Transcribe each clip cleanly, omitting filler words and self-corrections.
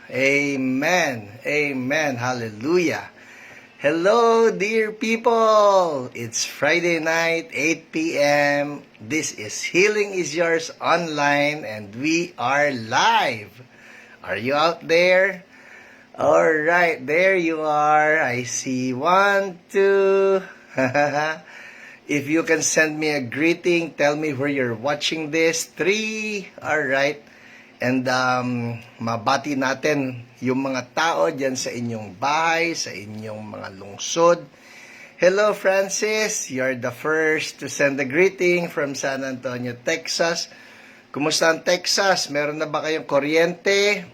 Amen. Amen. Hallelujah. Hello, dear people. It's Friday night, 8 p.m. This is Healing is Yours online, and we are live. Are you out there? All right, there you are. I see 1, 2. If you can send me a greeting, tell me where you're watching this. 3. All right. And mabati natin yung mga tao dyan sa inyong bahay, sa inyong mga lungsod. Hello, Francis. You're the first to send a greeting from San Antonio, Texas. Kumusta ang Texas? Meron na ba kayong kuryente?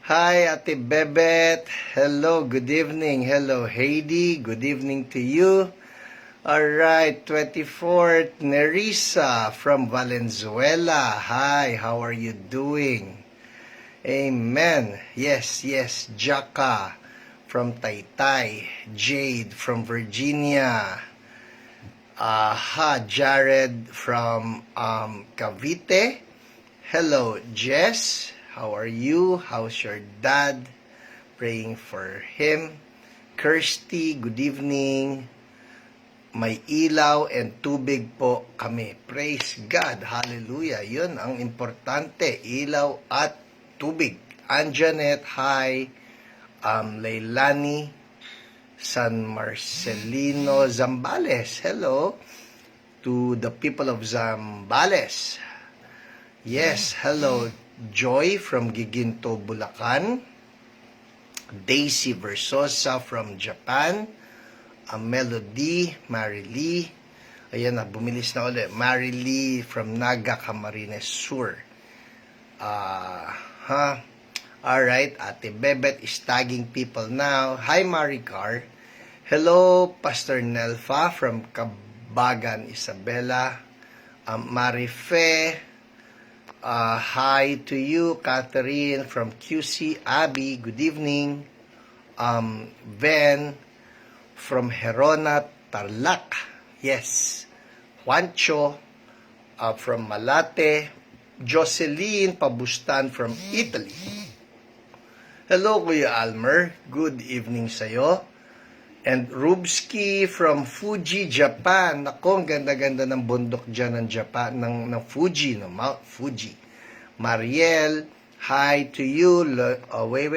Hi, Ate Bebet. Hello, good evening. Hello, Heidi. Good evening to you. Alright, 24th, Nerissa from Valenzuela. Hi, how are you doing? Amen. Yes, Jaka from Taytay. Jade from Virginia. Jared from Cavite. Hello, Jess. How are you? How's your dad? Praying for him. Kirsty, good evening. May ilaw and tubig po kami. Praise God. Hallelujah. Yun ang importante. Ilaw at tubig. Anjanet, hi. Leilani, San Marcelino, Zambales. Hello to the people of Zambales. Yes, hello. Joy from Giginto, Bulacan. Daisy Versosa from Japan. Melody, Marilee. Ayan na, bumilis na ulit. Marilee from Naga, Camarines Sur. Alright, Ate Bebet is tagging people now. Hi, Maricar. Hello, Pastor Nelfa from Kabagan, Isabela. Marife. Hi to you, Catherine from QC. Abby, good evening. Ben from Herona, Tarlac. Yes. Juancho from Malate. Jocelyn Pabustan from Italy. Hello, Kuya Almer. Good evening sa'yo. And Rubski from Fuji, Japan. Nako, ang ganda-ganda ng bundok dyan ng Japan, ng Fuji, no? Mount Fuji. Mariel, hi to you. Wait.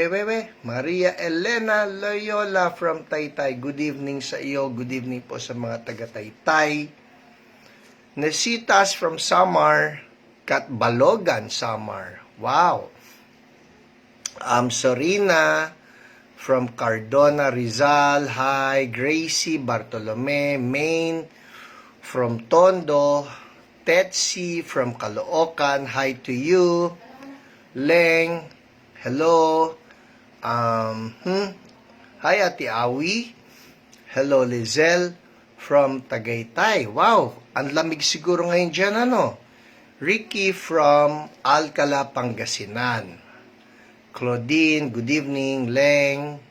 Maria Elena Loyola from Taytay. Good evening sa iyo. Good evening po sa mga taga-Taytay. Nesitas from Samar. Balogan, Samar. Wow. Sorina from Cardona, Rizal. Hi. Gracie Bartolome, Maine. From Tondo. Tetsi from Caloocan. Hi to you. Leng, hello. Hi, Ate Awi. Hello, Lizelle from Tagaytay. Wow, ang lamig siguro ngayon dyan, ano? Ricky from Alcala, Pangasinan. Claudine, good evening. Leng,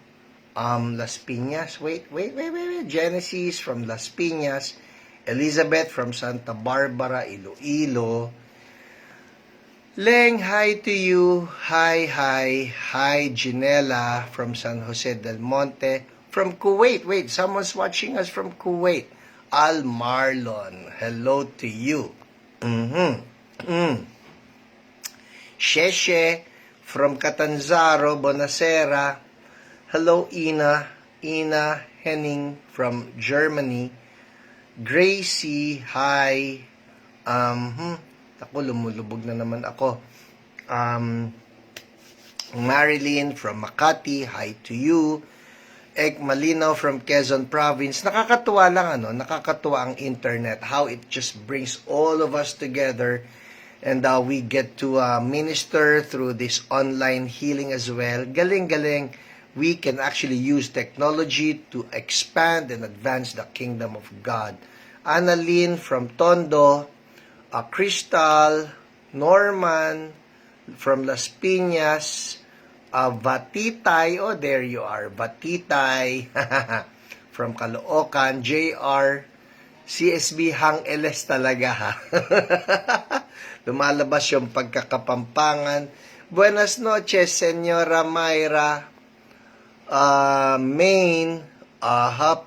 Las Piñas. Wait. Genesis from Las Piñas. Elizabeth from Santa Barbara, Iloilo. Leng, hi to you. Hi. Hi, Ginela from San Jose del Monte. From Kuwait. Wait, someone's watching us from Kuwait. Al Marlon, hello to you. Sheshe from Catanzaro, Bonacera. Hello, Ina. Ina Henning from Germany. Gracie, hi. Ako, lumulubog na naman ako. Marilyn from Makati, hi to you. Ek Malinaw from Quezon Province. Nakakatuwa lang, nakakatuwa ang internet. How it just brings all of us together. And we get to minister through this online healing as well. Galing. We can actually use technology to expand and advance the kingdom of God. Annalyn from Tondo. Crystal, Norman from Las Piñas, Vatitay, oh there you are, Vatitay from Caloocan, JR, CSB Hang Eles talaga ha. Lumalabas yung pagkakapampangan. Buenas noches, Señora Mayra. Main,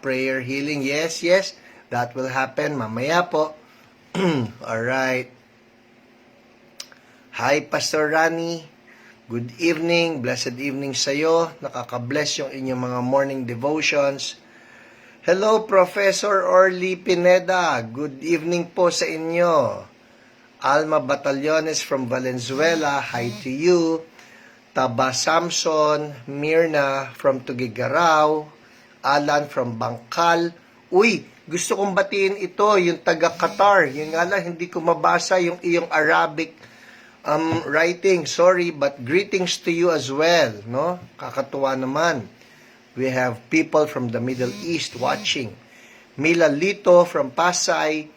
prayer healing. Yes, yes, that will happen mamaya po. Alright. Hi, Pastor Rani. Good evening. Blessed evening sa'yo. Nakaka-bless yung inyong mga morning devotions. Hello, Professor Orly Pineda. Good evening po sa inyo. Alma Batallones from Valenzuela. Hi to you. Taba Samson, Mirna from Tugigaraw, Alan from Bangkal. Uy, gusto kong batiin ito, yung taga Qatar. Yun nga lang, hindi ko mabasa yung iyong Arabic writing. Sorry, but greetings to you as well. No? Kakatuwa naman. We have people from the Middle East watching. Mila Lito from Pasay.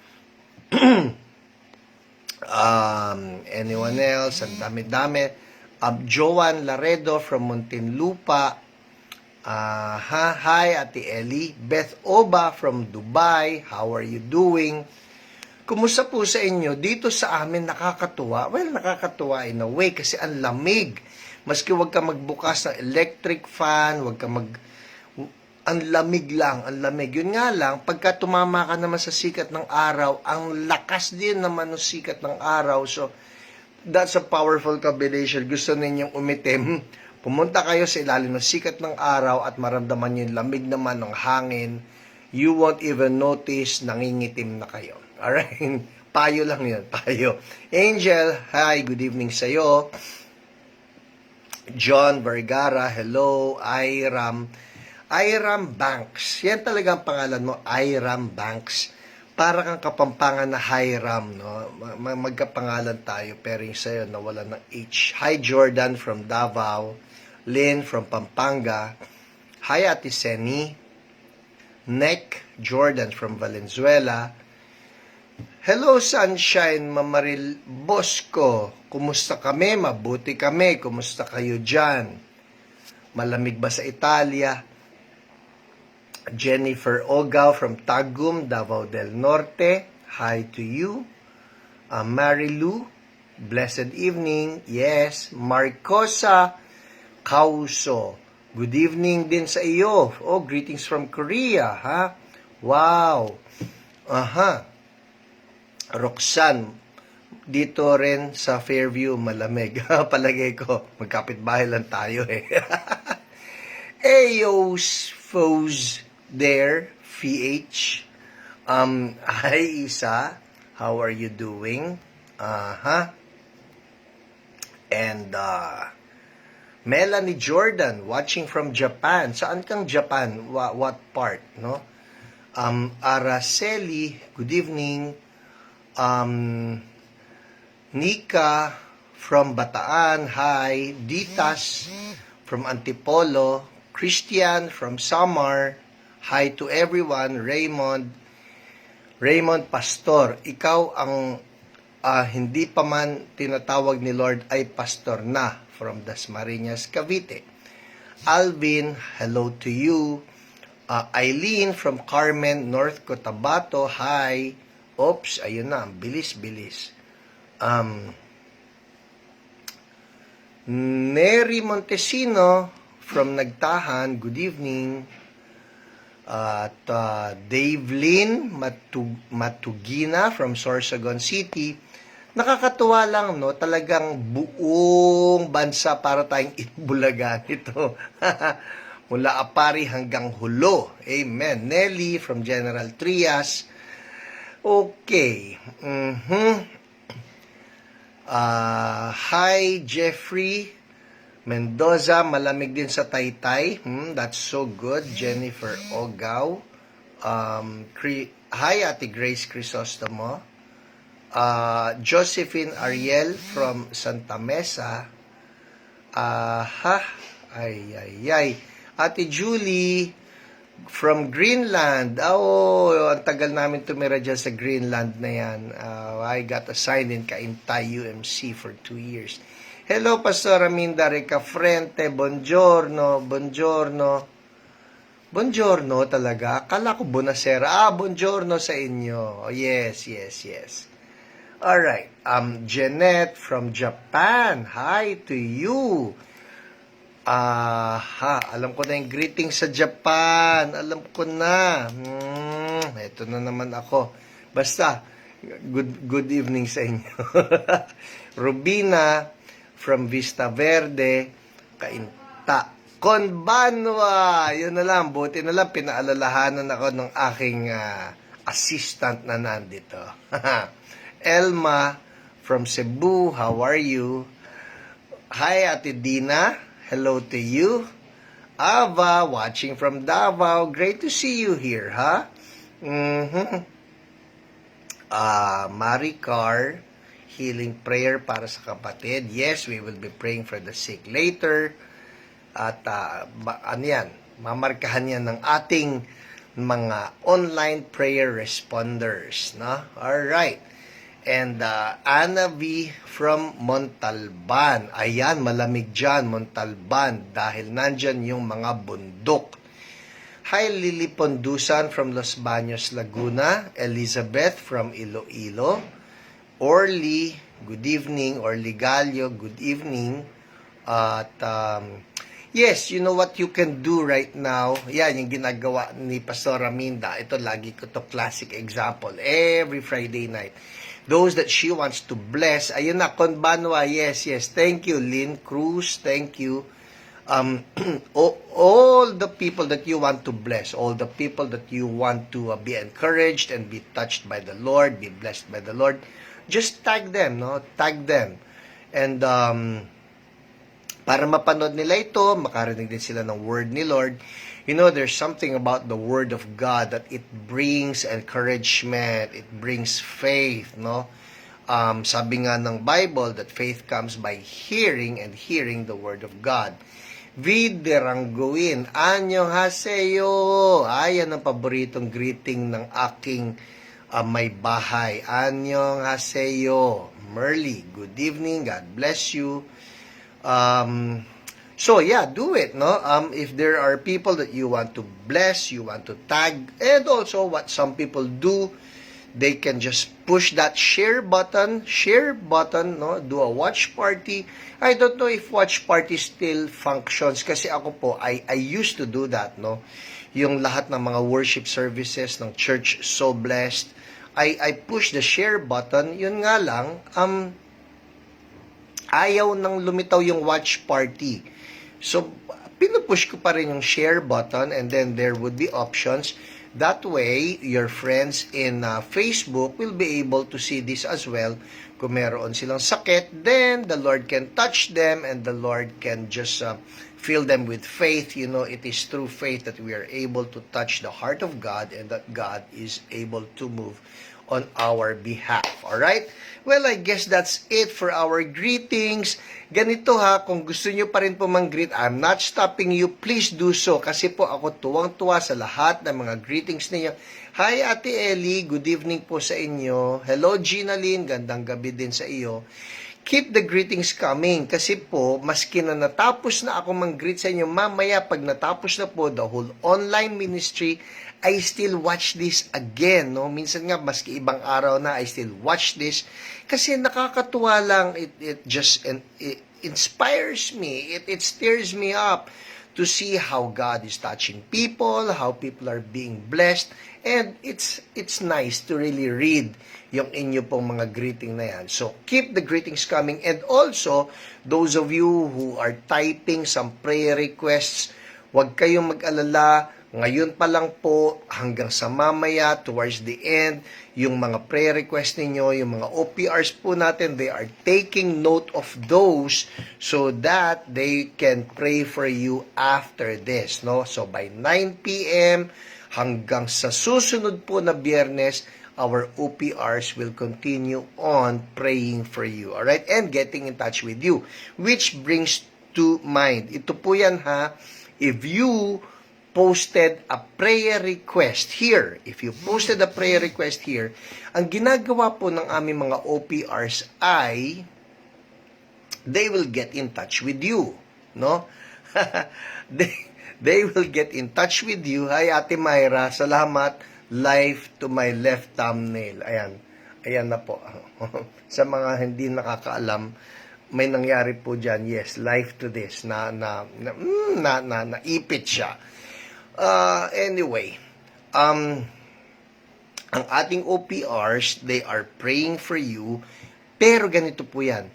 Anyone else? Ang dami-dami. Joan Laredo from Muntinlupa. Hi, Ate Ellie. Beth Oba from Dubai. How are you doing? Kumusta po sa inyo? Dito sa amin nakakatuwa. Well, nakakatuwa in a way kasi ang lamig. Maski wag ka magbukas ng electric fan, wag ka ang lamig lang, ang lamig. Yun nga lang, pagka tumama ka naman sa sikat ng araw, ang lakas din naman ng sikat ng araw. So, that's a powerful combination. Gusto ninyong umitim, pumunta kayo sa ilalim ng sikat ng araw at maramdaman nyo yung lamig naman ng hangin. You won't even notice, nangingitim na kayo. Alright? Payo lang yun, payo. Angel, hi, good evening sa'yo. John Vergara, hello. Iram Banks. Yan talaga ang pangalan mo, Iram Banks. Para kang Kapampangan na Hiram, no? Magkapangalan tayo, pero yung sa'yo nawala ng H. Hi, Jordan from Davao. Lynn from Pampanga. Hi, Ate Seni. Nick Jordan from Valenzuela. Hello, Sunshine, Mamaril Bosco. Kumusta kami? Mabuti kami. Kumusta kayo dyan? Malamig ba sa Italia? Jennifer Ogaw from Tagum, Davao del Norte. Hi to you. Marilu, blessed evening. Yes. Marcosa Kauso. Good evening din sa iyo. Oh, greetings from Korea, ha? Wow. Roxanne, dito rin sa Fairview, malamig. Palagay ko, magkapit-bahay lang tayo eh. Ayos foes there, PH. Hi, Isa. How are you doing? And, Melanie Jordan, watching from Japan. Saan kang Japan? What part, no? Araceli, good evening. Nika from Bataan, hi. Ditas from Antipolo. Christian from Samar, hi to everyone. Raymond Pastor, ikaw ang hindi pa man tinatawag ni Lord ay pastor na, from Dasmariñas, Cavite. Alvin, hello to you. Eileen from Carmen, North Cotabato, hi. Oops, ayun na, bilis. Neri Montesino from Nagtahan, good evening. At Dave Lynn Matugina from Sorsogon City. Nakakatuwa lang, no? Talagang buong bansa para tayong Itbulaga nito. Mula Apari hanggang Hulo. Amen. Nelly from General Trias. Okay. Hi, Jeffrey Mendoza, malamig din sa Taytay. That's so good. Jennifer Ogaw. Hi, Ate Grace Crisostomo. Josephine Ariel from Santa Mesa. Ate Julie from Greenland. Ang tagal namin tumira dyan sa Greenland na yan. I got assigned in Kaintay UMC for 2 years. Hello, Pastor Aminda Recafrente. Buongiorno. Buongiorno talaga. Akala ko bonasera. Buongiorno sa inyo. Yes. Alright, Jeanette from Japan. Hi to you. Alam ko na yung greeting sa Japan. Alam ko na. Ito na naman ako. Basta, good evening sa inyo. Rubina from Vista Verde. Kainta. Konbanwa! Yun na lang. Buti na lang, pinaalalahanan ako ng aking assistant na nandito. Elma from Cebu. How are you? Hi, Ate Dina. Hello to you. Ava, watching from Davao. Great to see you here, ha? Maricar, healing prayer para sa kapatid. Yes, we will be praying for the sick later. At ano yan, mamarkahan yan ng ating mga online prayer responders, no? Alright. And Anna V from Montalban. Ayan, malamig dyan, Montalban, dahil nandyan yung mga bundok. Hi, Lily Pondusan from Los Baños, Laguna. Elizabeth from Iloilo. Orly, good evening. Orly Gallo, good evening. At yes, you know what you can do right now? Yan, yung ginagawa ni Pastor Raminda. Ito, lagi ko to classic example. Every Friday night. Those that she wants to bless. Ayun na, Konbanwa. Yes. Thank you, Lynn Cruz. Thank you. All the people that you want to bless. All the people that you want to be encouraged and be touched by the Lord. Be blessed by the Lord. Just tag them, no? Tag them. And, para mapanood nila ito, makarinig din sila ng word ni Lord. You know, there's something about the word of God that it brings encouragement, it brings faith, no? Sabi nga ng Bible that faith comes by hearing and hearing the word of God. Viderangguin, anyong haseyo. Ayan ang paboritong greeting ng aking may bahay. Anyong haseyo. Merly, good evening, God bless you. So yeah, do it, no? If there are people that you want to bless, you want to tag, and also what some people do, they can just push that share button, no? Do a watch party. I don't know if watch party still functions kasi ako po, I used to do that, no? Yung lahat ng mga worship services ng Church So Blessed, I push the share button, yun nga lang, ayaw nang lumitaw yung watch party. So, pinupush ko pa rin yung share button and then there would be options. That way, your friends in Facebook will be able to see this as well. Kung meron silang sakit, then the Lord can touch them and the Lord can just fill them with faith. You know, it is through faith that we are able to touch the heart of God and that God is able to move on our behalf. Alright? Well, I guess that's it for our greetings. Ganito ha, kung gusto nyo pa rin po mang-greet, I'm not stopping you. Please do so. Kasi po ako tuwang-tuwa sa lahat ng mga greetings ninyo. Hi, Ate Ellie. Good evening po sa inyo. Hello, Gina Lynn. Gandang gabi din sa iyo. Keep the greetings coming. Kasi po, maski na natapos na ako mang-greet sa inyo, mamaya pag natapos na po the whole online ministry, I still watch this again, no? Minsan nga, maski ibang araw na, I still watch this. Kasi nakakatuwa lang, it just it inspires me, it stirs me up to see how God is touching people, how people are being blessed, and it's nice to really read yung inyo pong mga greeting na yan. So, keep the greetings coming, and also, those of you who are typing some prayer requests, huwag kayong mag-alala. Ngayon pa lang po, hanggang sa mamaya, towards the end, yung mga prayer request ninyo, yung mga OPRs po natin, they are taking note of those so that they can pray for you after this, no? So, by 9 p.m. hanggang sa susunod po na Biyernes, our OPRs will continue on praying for you, alright? And getting in touch with you. Which brings to mind, ito po yan ha, if you posted a prayer request here, ang ginagawa po ng aming mga OPRs ay they will get in touch with you, no? they will get in touch with you. Hi, Ate Myra, salamat. Life to my left thumbnail. Ayan. Ayan na po. Sa mga hindi nakakaalam, may nangyari po dyan. Yes, life to this. Naipit siya. Anyway, ang ating OPRs, they are praying for you. Pero ganito po yan.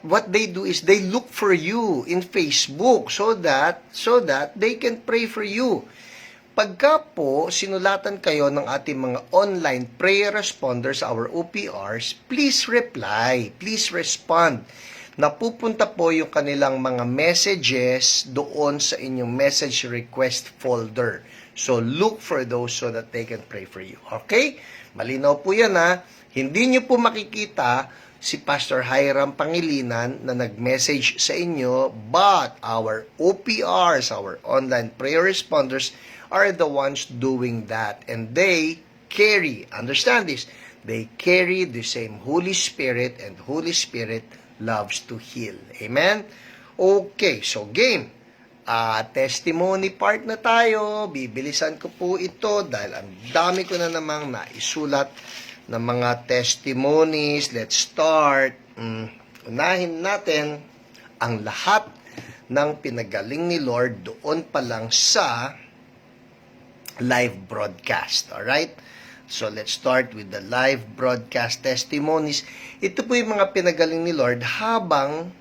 What they do is they look for you in Facebook so that they can pray for you. Pagka po sinulatan kayo ng ating mga online prayer responders, our OPRs, please reply, please respond. Napupunta po yung kanilang mga messages doon sa inyong message request folder. So look for those so that they can pray for you. Okay? Malinaw po yan ha. Hindi nyo po makikita si Pastor Hiram Pangilinan na nag-message sa inyo, but our OPRs, our online prayer responders, are the ones doing that. And they carry, understand this, they carry the same Holy Spirit, and Holy Spirit loves to heal. Amen? Okay, so game. Testimony part na tayo. Bibilisan ko po ito dahil ang dami ko na namang naisulat ng mga testimonies. Let's start. Unahin natin ang lahat ng pinagaling ni Lord doon pa lang sa live broadcast. Alright? So, let's start with the live broadcast testimonies. Ito po yung mga pinagaling ni Lord habang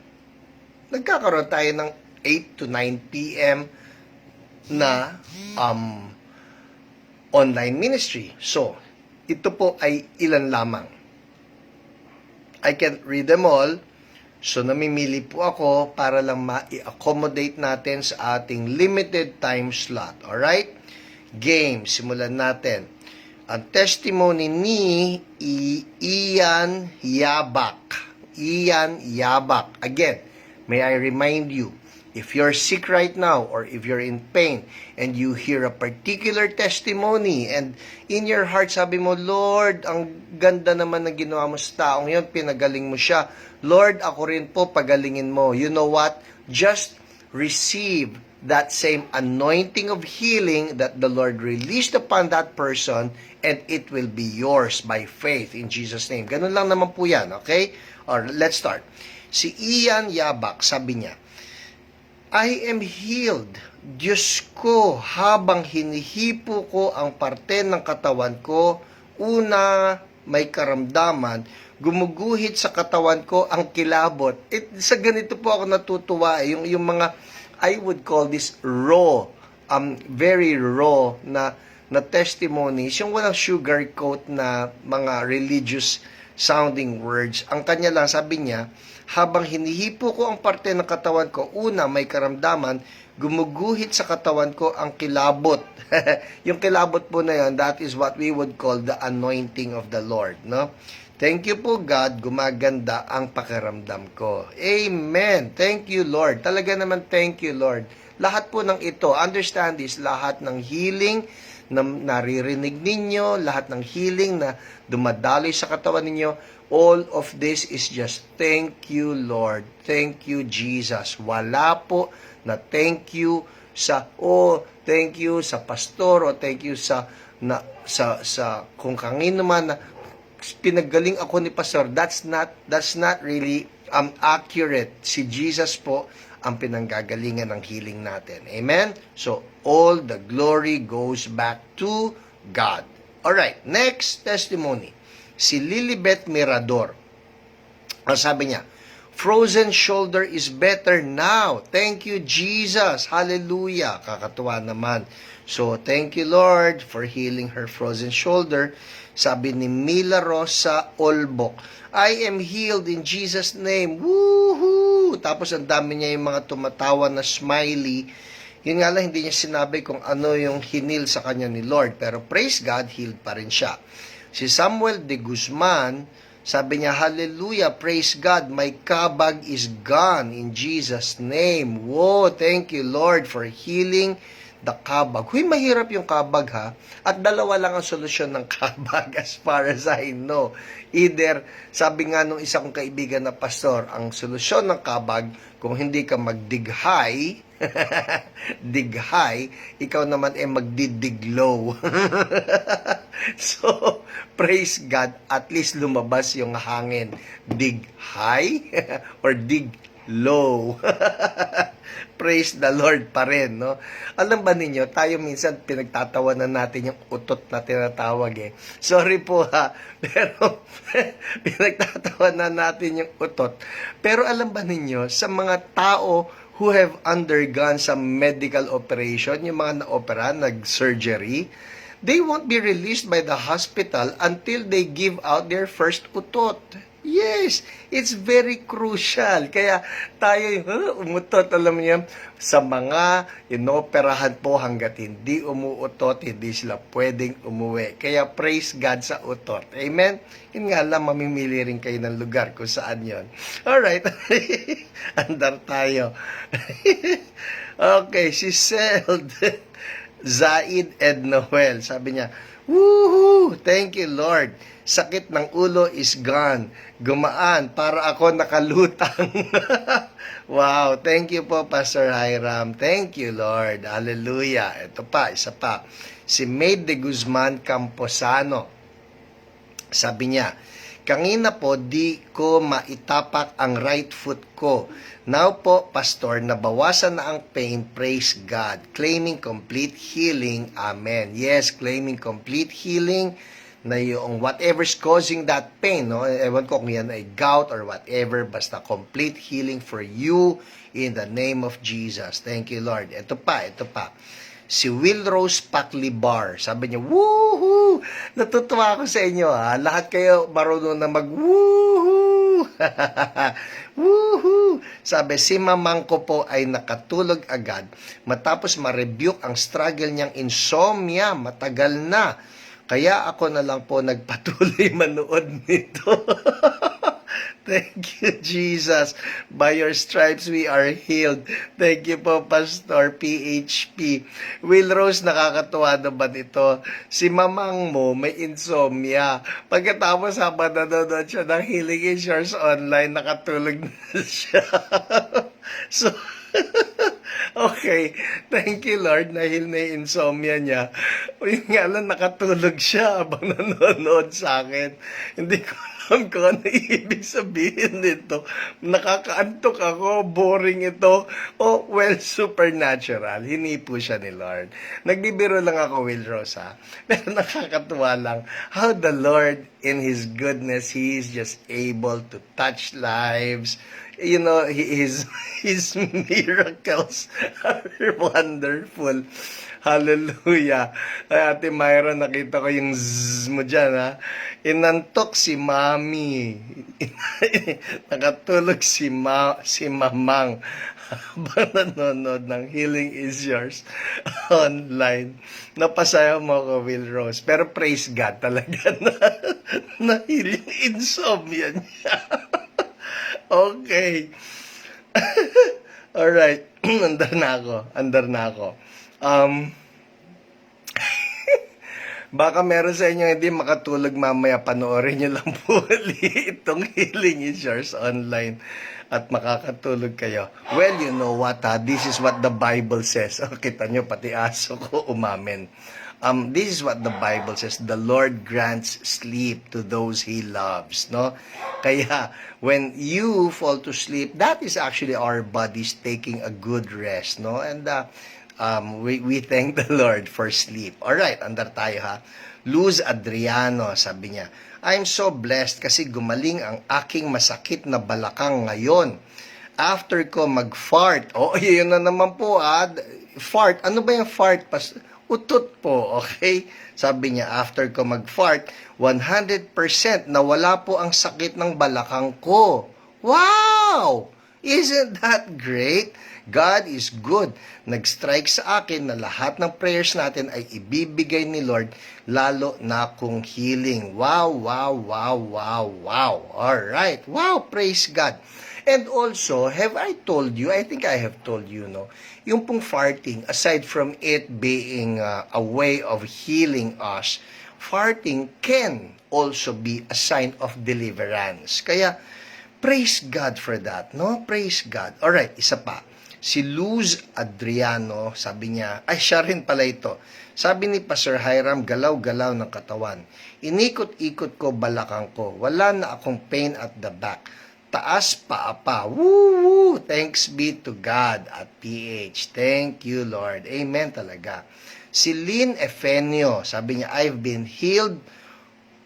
nagkakaroon tayo ng 8 to 9 p.m. na online ministry. So, ito po ay ilan lamang. I can't read them all. So, namimili po ako para lang ma-accommodate natin sa ating limited time slot. Alright? Game. Simulan natin. Ang testimony ni Ian Yabak. Ian Yabak. Again, may I remind you, if you're sick right now or if you're in pain and you hear a particular testimony and in your heart sabi mo, Lord, ang ganda naman na ginawa mo sa taong yun, pinagaling mo siya. Lord, ako rin po, pagalingin mo. You know what? Just receive that same anointing of healing that the Lord released upon that person, and it will be yours by faith in Jesus' name. Ganun lang naman po yan, okay? Or let's start. Si Ian Yabak, sabi niya, I am healed. Diyos ko, habang hinihipo ko ang parte ng katawan ko, una, may karamdaman, gumuguhit sa katawan ko ang kilabot. Sa ganito po ako natutuwa, yung mga, I would call this raw, very raw na testimonies, yung walang sugarcoat na mga religious sounding words. Ang kanya lang, sabi niya, habang hinihipo ko ang parte ng katawan ko, una, may karamdaman, gumuguhit sa katawan ko ang kilabot. Yung kilabot po na yun, that is what we would call the anointing of the Lord, no? Thank you po, God, gumaganda ang pakiramdam ko. Amen. Thank you, Lord. Talaga naman, thank you, Lord. Lahat po ng ito, understand this, lahat ng healing na naririnig ninyo, lahat ng healing na dumadaloy sa katawan ninyo, all of this is just thank you, Lord. Thank you, Jesus. Wala po na thank you sa, thank you sa pastor, thank you sa kung kanino man na pinagaling ako ni pastor. That's not really accurate. Si Jesus po ang pinanggagalingan ng healing natin. Amen? So, all the glory goes back to God. Alright, next testimony. Si Lilibet Mirador. Ang sabi niya, frozen shoulder is better now. Thank you, Jesus. Hallelujah. Kakatuwa naman. So, thank you, Lord, for healing her frozen shoulder. Sabi ni Mila Rosa Olbok, I am healed in Jesus' name. Woohoo! Tapos ang dami niya yung mga tumatawa na smiley. Yun nga lang, hindi niya sinabi kung ano yung hinil sa kanya ni Lord. Pero praise God, healed pa rin siya. Si Samuel de Guzman, sabi niya, hallelujah, praise God, my kabag is gone in Jesus' name. Whoa, thank you, Lord, for healing the kabag. Huy, mahirap yung kabag ha. At dalawa lang ang solusyon ng kabag as far as I know. Either, sabi nga nung isa kong kaibigan na pastor, ang solusyon ng kabag, kung hindi ka magdighay, dig high, ikaw naman magdidig low. So, praise God, at least lumabas yung hangin. Dig high or dig low. Praise the Lord pa rin, no? Alam ba ninyo, tayo minsan pinagtatawanan natin yung utot na tinatawag eh. Sorry po ha, pero pinagtatawanan natin yung utot. Pero alam ba ninyo, sa mga tao who have undergone some medical operation, yung mga na-opera, nag-surgery, they won't be released by the hospital until they give out their first utot. Yes, it's very crucial. Kaya tayo umutot, alam niyo, sa mga inoperahan po hanggat hindi umuutot, hindi sila pwedeng umuwi. Kaya praise God sa utot. Amen? Yun nga lang, mamimili rin kayo ng lugar kung saan yon. Alright, andar tayo. Okay, si Seld. Zaid Ed Noel, sabi niya, woohoo! Thank you, Lord. Sakit ng ulo is gone. Gumaan para ako nakalutang. Wow, thank you po, Pastor Hiram. Thank you, Lord. Hallelujah. Ito pa, isa pa. Si Maid de Guzman Camposano. Sabi niya, kanina po di ko maitapak ang right foot ko. Now po, Pastor, nabawasan na ang pain. Praise God. Claiming complete healing. Amen. Yes, claiming complete healing na yung whatever's causing that pain, no? Ewan ko kung yan ay gout or whatever, basta complete healing for you in the name of Jesus. Thank you, Lord. Ito pa. Si Will Rose Paclibar, sabi niya, woohoo! Natutuwa ako sa inyo, ha? Lahat kayo marunong na mag-woohoo! Woohoo! Sabi, si mamang ko po ay nakatulog agad matapos ma-rebuke ang struggle niyang insomnia, matagal na. Kaya ako na lang po nagpatuloy manood nito. Thank you, Jesus. By your stripes we are healed. Thank you po, Pastor PHP. Will Rose, nakakatuwa naman ito. Si mamang mo may insomnia. Pagkatapos habang nanonood siya ng Healing is Yours online, nakatulog na siya. So, okay. Thank you, Lord. Nahil na yung insomnia niya. Yung nga lang, nakatulog siya habang nanonood sa akin. Hindi ko alam kung ano ibig sabihin nito. Nakakaantok ako, boring ito. Oh, well, supernatural. Hinipo siya ni Lord. Nagbibiro lang ako, Will Rosa. Pero nakakatuwa lang how the Lord, in His goodness, He is just able to touch lives. You know, His miracles are wonderful. Hallelujah. Ay, Ate Myra, nakita ko yung zzz mo dyan, ha? Inantok si Mami. Nakatulog si Mamang habang nanonood ng Healing is Yours online. Napasaya mo ko, Will Rose. Pero praise God talaga na healing insomnia niya. Okay. Alright. Andar na ako. Baka meron sa inyo hindi makatulog mamaya, panoorin nyo lang po itong Healing is Yours online at makakatulog kayo. Well, you know what, this is what the Bible says. Oh, kita nyo, pati aso ko umamin. This is what the Bible says. The Lord grants sleep to those He loves, no? Kaya, when you fall to sleep, that is actually our bodies taking a good rest, no? And we thank the Lord for sleep. Alright, andar tayo, ha? Luz Adriano, sabi niya, I'm so blessed kasi gumaling ang aking masakit na balakang ngayon. After ko mag-fart. Oh, yun na naman po, ha? Fart. Ano ba yung fart? Utot po, okay? Sabi niya, after ko mag-fart, 100% nawala po ang sakit ng balakang ko. Wow! Isn't that great? God is good. Nag-strike sa akin na lahat ng prayers natin ay ibibigay ni Lord, lalo na kung healing. Wow, wow, wow, wow, wow. Alright. Wow, praise God. And also, have I told you, I think I have told you, no, yung pong farting, aside from it being a way of healing us, farting can also be a sign of deliverance. Kaya, praise God for that, no? Praise God. Alright, isa pa. Si Luz Adriano, sabi niya, ay siya rin pala ito. Sabi ni Pastor Hiram, galaw-galaw ng katawan. Inikot-ikot ko balakang ko. Wala na akong pain at the back. Taas pa. Woo! Thanks be to God at PH. Thank you, Lord. Amen talaga. Si Lynn Efenio, sabi niya, I've been healed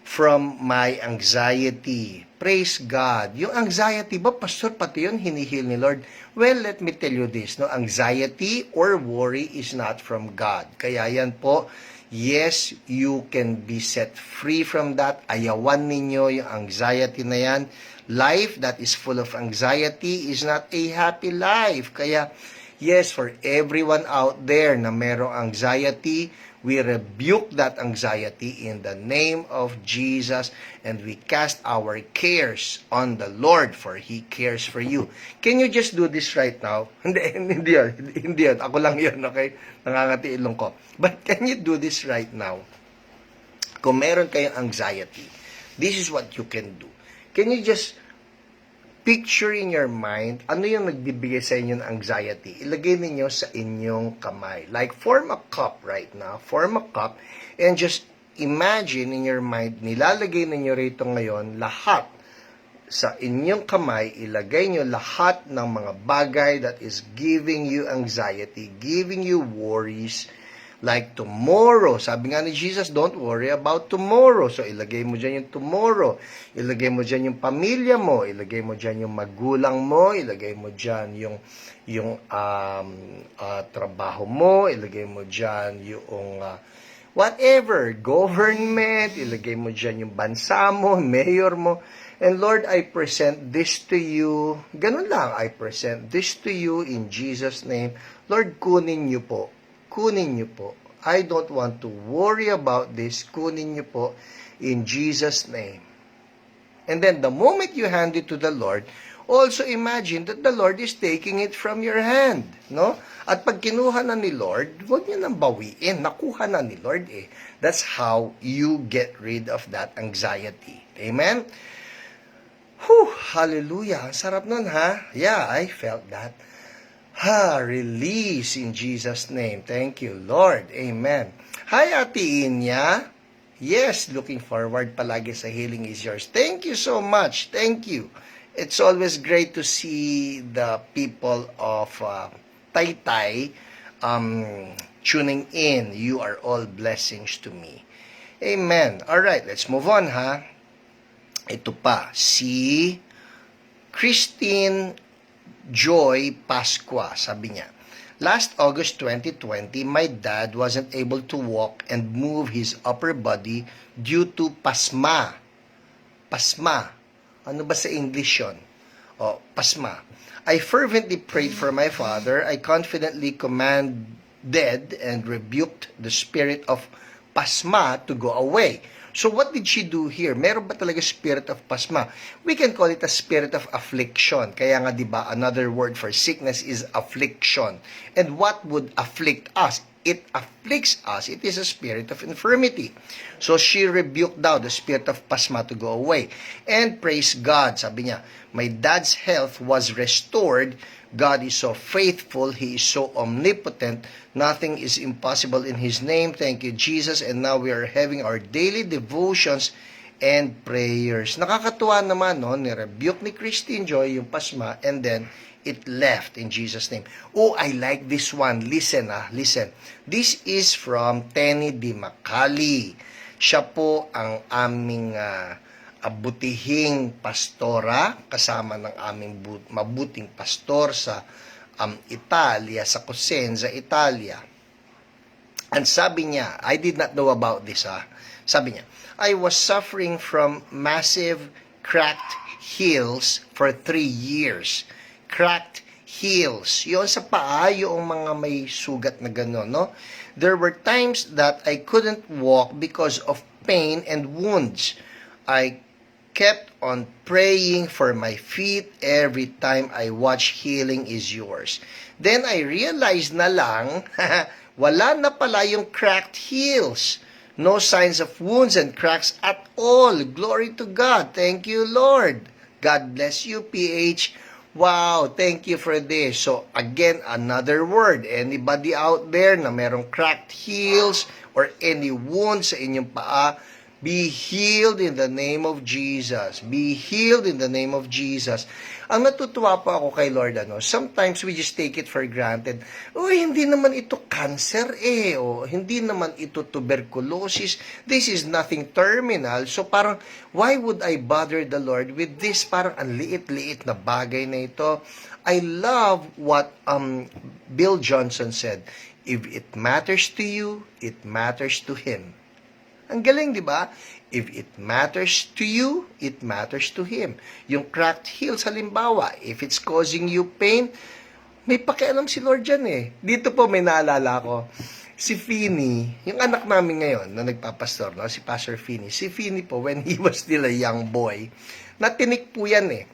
from my anxiety. Praise God. Yung anxiety ba, Pastor, pati yun hinihil ni Lord? Well, let me tell you this, no? Anxiety or worry is not from God. Kaya yan po, yes, you can be set free from that. Ayawan ninyo yung anxiety na yan. Life that is full of anxiety is not a happy life. Kaya, yes, for everyone out there na merong anxiety, we rebuke that anxiety in the name of Jesus, and we cast our cares on the Lord, for He cares for you. Can you just do this right now? Hindi yan. Ako lang yun, okay? Nangangati ilong ko. But can you do this right now? Kung meron kayong anxiety, this is what you can do. Can you just picture in your mind, ano yung nagbibigay sa inyo ng anxiety? Ilagay ninyo sa inyong kamay. Like, form a cup right now. Form a cup and just imagine in your mind, nilalagay ninyo rito ngayon lahat sa inyong kamay, ilagay nyo lahat ng mga bagay that is giving you anxiety, giving you worries. Like tomorrow, sabi nga ni Jesus, don't worry about tomorrow. So, ilagay mo dyan yung tomorrow. Ilagay mo dyan yung pamilya mo. Ilagay mo dyan yung magulang mo. Ilagay mo dyan yung trabaho mo. Ilagay mo dyan yung whatever, government. Ilagay mo dyan yung bansa mo, mayor mo. And Lord, I present this to you. Ganun lang, I present this to you in Jesus' name. Lord, kunin niyo po. Kunin niyo po. I don't want to worry about this. Kunin niyo po in Jesus' name. And then the moment you hand it to the Lord, also imagine that the Lord is taking it from your hand. No? At pag kinuha na ni Lord, huwag niyo nang bawiin. Nakuha na ni Lord eh. That's how you get rid of that anxiety. Amen? Whew, hallelujah. Ang sarap nun, ha? Yeah, I felt that. Release in Jesus' name. Thank you, Lord. Amen. Hi, Ate Inya. Yes, looking forward palagi sa Healing is Yours. Thank you so much. Thank you. It's always great to see the people of Taytay tuning in. You are all blessings to me. Amen. All right, let's move on, ha? Ito pa, si Christine Joy Pasqua, sabi niya, last August 2020, my dad wasn't able to walk and move his upper body due to pasma. Pasma. Ano ba sa English yun? Pasma. I fervently prayed for my father. I confidently commanded and rebuked the spirit of pasma to go away. So what did she do here? Meron ba talaga spirit of pasma? We can call it a spirit of affliction. Kaya nga, di ba, another word for sickness is affliction. And what would afflict us? It afflicts us. It is a spirit of infirmity. So she rebuked daw the spirit of pasma to go away. And praise God, sabi niya, my dad's health was restored. God is so faithful. He is so omnipotent. Nothing is impossible in His name. Thank you, Jesus. And now we are having our daily devotions and prayers. Nakakatuwa naman, no? Ni-rebuke ni Christine Joy yung pasma, and then it left in Jesus' name. Oh, I like this one. Listen, listen. This is from Tenny Di Macali. Siya po ang aming butihing pastora, kasama ng aming mabuting pastor sa Italia, sa Cosenza, Italia. And sabi niya, I did not know about this, Sabi niya, I was suffering from massive cracked heels for 3 years. Cracked heels. Yun sa paa, yung mga may sugat na gano'n, no? There were times that I couldn't walk because of pain and wounds. I kept on praying for my feet every time I watch Healing is Yours. Then I realized na lang, wala na pala yung cracked heels. No signs of wounds and cracks at all. Glory to God. Thank you, Lord. God bless you, PH. Wow, thank you for this. So, again, another word. Anybody out there na merong cracked heels or any wounds sa inyong paa, be healed in the name of Jesus. Be healed in the name of Jesus. Ang natutuwa po ako kay Lord, sometimes we just take it for granted. Hindi naman ito cancer o hindi naman ito tuberculosis. This is nothing terminal. So parang, why would I bother the Lord with this? Parang ang liit-liit na bagay na ito. I love what Bill Johnson said. If it matters to you, it matters to Him. Ang galing, di ba? If it matters to you, it matters to Him. Yung cracked heels, halimbawa, if it's causing you pain, may pakialam si Lord dyan eh. Dito po may naalala ko, si Finney, yung anak namin ngayon na nagpapastor, si Pastor Finney. Si Finney po, when he was still a young boy, natinik po yan eh.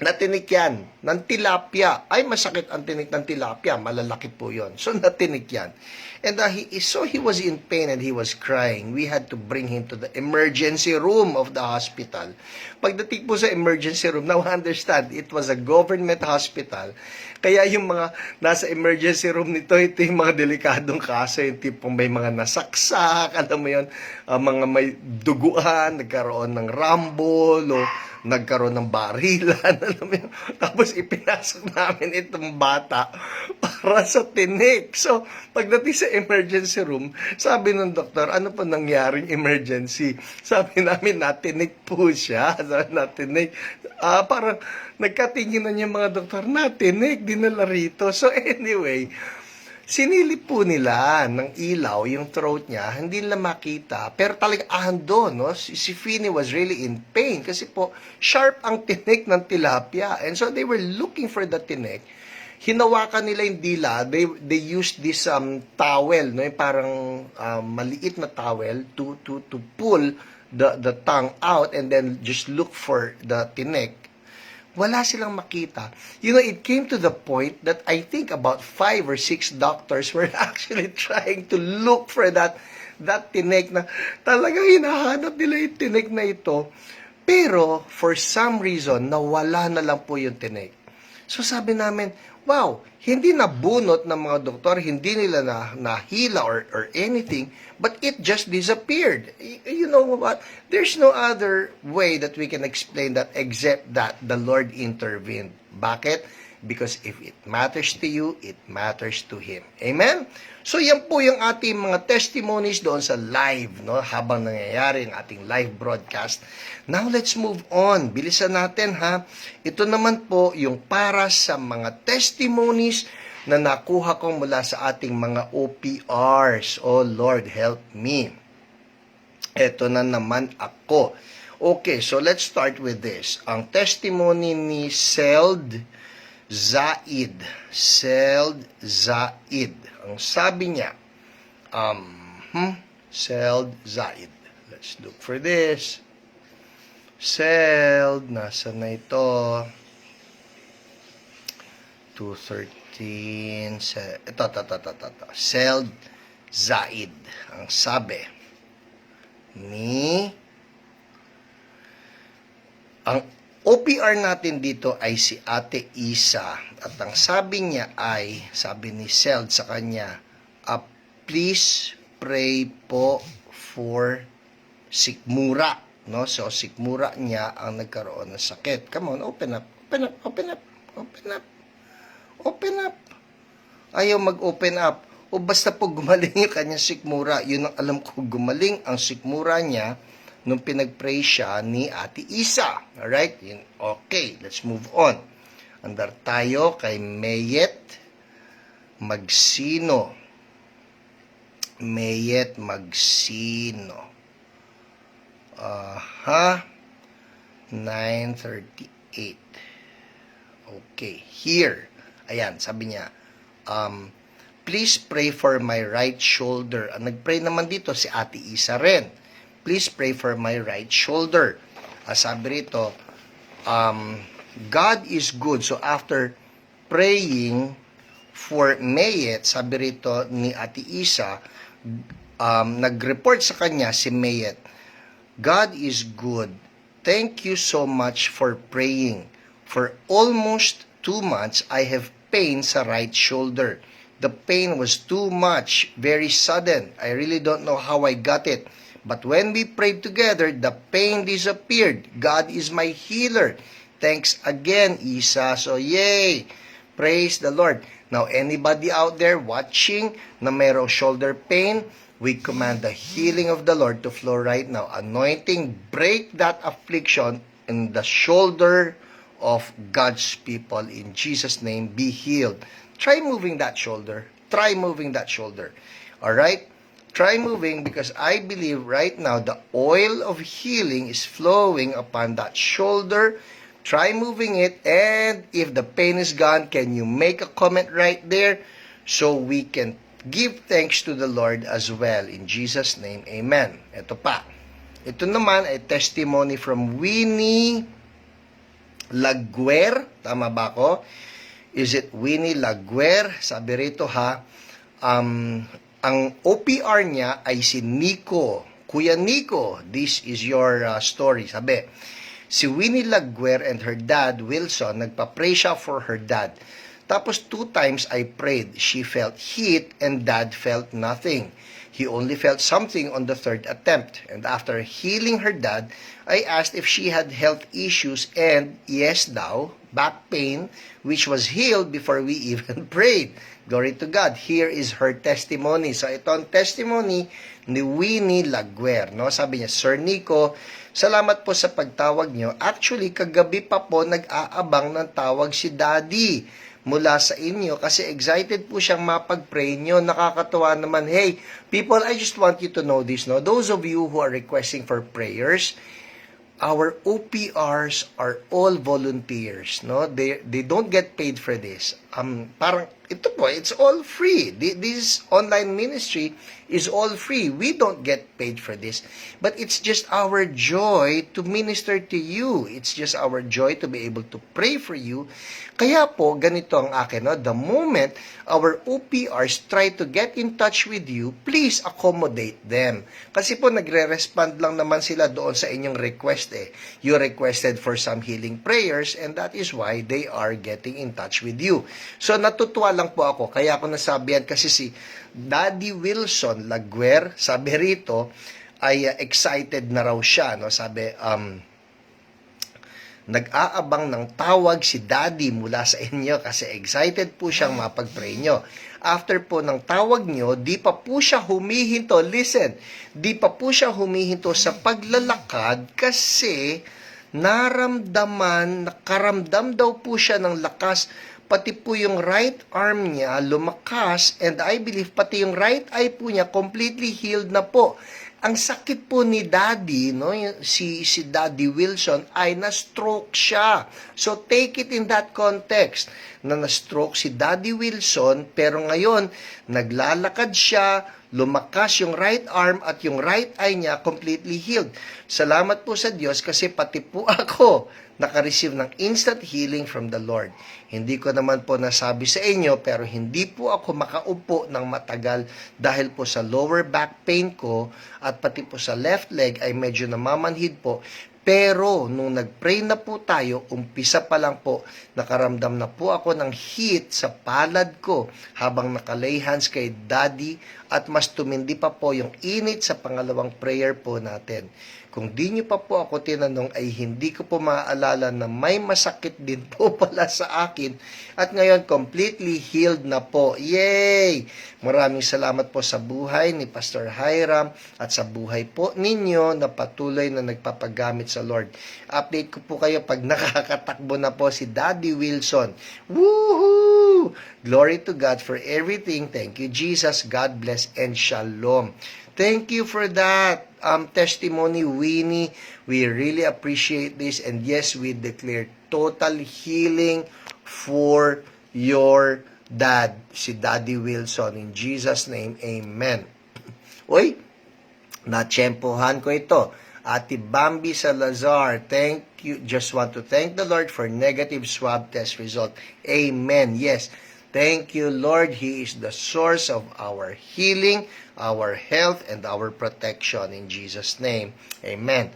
Natinik yan ng tilapia. Ay, masakit ang tinik ng tilapia. Malalaki po yon. So, natinik yan. And he was in pain and he was crying. We had to bring him to the emergency room of the hospital. Pagdating po sa emergency room, now understand, it was a government hospital. Kaya yung mga nasa emergency room nito, ito yung mga delikadong kaso, yung tipong may mga nasaksak, alam mo yun, mga may duguan, nagkaroon ng rumble, o nagkaroon ng barilan, alam mo yun. Tapos ipinasok namin itong bata para sa tinik. So, pagdating sa emergency room, sabi ng doktor, ano po nangyaring emergency? Sabi namin, natinik po siya. Natinik. Parang nagkatinginan yung mga doktor, natinik, dinala rito. So, anyway, sinilip po nila ng ilaw yung throat niya, hindi nila makita, pero talaga ando, no? Si Finney was really in pain kasi po sharp ang tinik ng tilapia. And so they were looking for the tinik. Hinawakan nila yung dila, they used this towel, no? Yung parang maliit na towel to pull the tongue out and then just look for the tinik. Wala silang makita. You know, it came to the point that I think about 5 or 6 doctors were actually trying to look for that tinik na talagang hinahanap nila yung tinik na ito. Pero, for some reason, nawala na lang po yung tinik. So sabi namin, wow, hindi nabunot ng mga doktor, hindi nila nahila or anything, but it just disappeared. You know what? There's no other way that we can explain that except that the Lord intervened. Bakit? Because if it matters to you, it matters to Him. Amen? So yan po yung ating mga testimonies doon sa live, no? Habang nangyayari ang ating live broadcast. Now let's move on. Bilisan natin ha. Ito naman po yung para sa mga testimonies na nakuha ko mula sa ating mga OPRs. Oh Lord, help me. Ito na naman ako. Okay, so let's start with this. Ang testimony ni Seld Zaid. Ang sabi niya, Seld Zaid. Let's look for this. Seld, nasa na ito? 213. Ito. Seld Zaid. Ang sabi ni ang OPR natin dito ay si Ate Isa. At ang sabi niya ay, sabi ni Seld sa kanya, please pray po for sikmura. No? So, sikmura niya ang nagkaroon ng sakit. Come on, open up. Ayaw mag-open up. O basta po gumaling yung kanyang sikmura. Yun ang alam ko, gumaling ang sikmura niya nung pinag-pray siya ni Ate Isa. Alright? Okay, let's move on. Andar tayo kay Mayet Magsino. 9:38. Okay, here. Ayan, sabi niya, please pray for my right shoulder. Ang nag-pray naman dito si Ate Isa rin. Please pray for my right shoulder. Sabi rito, God is good. So after praying for Mayet, sabi rito ni Ati Isa, nag-report sa kanya si Mayet, God is good. Thank you so much for praying For almost 2 months, I have pain sa right shoulder. The pain was too much, very sudden. I really don't know how I got it. But when we prayed together, the pain disappeared. God is my healer. Thanks again, Isa. So, yay! Praise the Lord. Now, anybody out there watching na mayroong shoulder pain, we command the healing of the Lord to flow right now. Anointing, break that affliction in the shoulder of God's people. In Jesus' name, be healed. Try moving that shoulder. Try moving that shoulder. All right? Try moving, because I believe right now the oil of healing is flowing upon that shoulder. Try moving it, and if the pain is gone, can you make a comment right there so we can give thanks to the Lord as well. In Jesus' name, amen. Ito pa. Ito naman ay testimony from Winnie Laguer. Tama ba ako? Is it Winnie Laguer? Sabi rito ha, ang OPR niya ay si Nico. Kuya Nico, this is your story. Sabi, si Winnie Laguer and her dad, Wilson, nagpa-pray siya for her dad. Tapos 2 times I prayed. She felt heat and dad felt nothing. He only felt something on the 3rd attempt. And after healing her dad, I asked if she had health issues, and yes daw, back pain, which was healed before we even prayed. Glory to God. Here is her testimony. So ito ang testimony ni Winnie Laguer. No? Sabi niya, Sir Nico, salamat po sa pagtawag niyo. Actually, kagabi pa po nag-aabang ng tawag si Daddy mula sa inyo kasi excited po siyang mapag-pray nyo. Nakakatuwa naman. Hey, people, I just want you to know this, no? Those of you who are requesting for prayers, our OPRs are all volunteers, no? They don't get paid for this. Parang ito po, it's all free. This online ministry is all free. We don't get paid for this. But it's just our joy to minister to you. It's just our joy to be able to pray for you. Kaya po, ganito ang akin, no? The moment our OPRs try to get in touch with you, please accommodate them. Kasi po, nagre-respond lang naman sila doon sa inyong request eh. You requested for some healing prayers, and that is why they are getting in touch with you. So, natutuwa lang po ako. Kaya ako nasabihan kasi si Daddy Wilson Laguer, sabi rito, ay excited na raw siya. No? Sabi, nag-aabang ng tawag si Daddy mula sa inyo kasi excited po siyang mapag-pray nyo. After po ng tawag nyo, di pa po siya humihinto. Listen, di pa po siya humihinto sa paglalakad kasi nakaramdam daw po siya ng lakas. Pati po yung right arm niya lumakas, and I believe pati yung right eye po niya completely healed na po. Ang sakit po ni Daddy, no, si Daddy Wilson, ay na-stroke siya. So take it in that context, na na-stroke si Daddy Wilson, pero ngayon, naglalakad siya, lumakas yung right arm at yung right eye niya completely healed. Salamat po sa Diyos kasi pati po ako naka-receive ng instant healing from the Lord. Hindi ko naman po nasabi sa inyo, pero hindi po ako makaupo ng matagal dahil po sa lower back pain ko at pati po sa left leg ay medyo namamanhid po. Pero nung nag-pray na po tayo, umpisa pa lang po, nakaramdam na po ako ng heat sa palad ko habang nakalay hands kay Daddy, at mas tumindi pa po yung init sa pangalawang prayer po natin. Kung di nyo pa po ako tinanong, ay hindi ko po maaalala na may masakit din po pala sa akin. At ngayon, completely healed na po. Yay! Maraming salamat po sa buhay ni Pastor Hiram at sa buhay po ninyo na patuloy na nagpapagamit sa Lord. Update ko po kayo pag nakakatakbo na po si Daddy Wilson. Woohoo! Glory to God for everything. Thank you, Jesus. God bless and shalom. Thank you for that testimony, Winnie. We really appreciate this. And yes, we declare total healing for your dad, si Daddy Wilson. In Jesus' name, amen. Uy, natsyempohan ko ito. Ate Bambi Salazar, thank you. Just want to thank the Lord for negative swab test result. Amen. Yes. Thank you, Lord. He is the source of our healing, our health, and our protection. In Jesus' name, amen.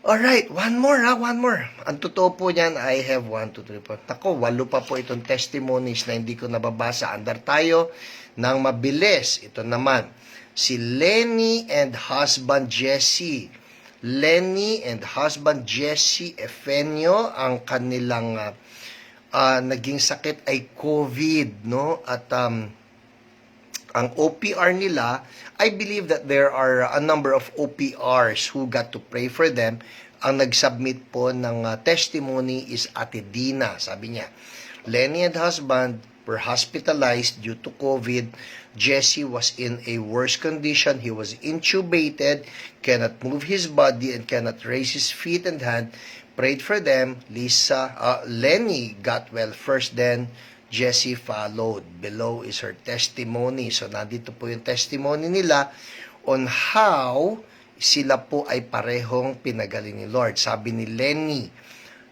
Alright, one more one more. Ang totoo po niyan, I have 1, 2, 3, 4. Ako, 8 pa po itong testimonies na hindi ko nababasa. Andar tayo ng mabilis. Ito naman, si Lenny and husband Jesse. Lenny and husband Jesse Efenio, ang kanilang naging sakit ay COVID, no? At ang OPR nila, I believe that there are a number of OPRs who got to pray for them. Ang nag-submit po ng testimony is Ate Dina. Sabi niya, Lenny and husband were hospitalized due to COVID. Jesse was in a worse condition. He was intubated, cannot move his body, and cannot raise his feet and hand. Prayed for them. Lenny got well first, then Jesse followed. Below is her testimony. So, nandito po yung testimony nila on how sila po ay parehong pinagaling ni Lord. Sabi ni Lenny,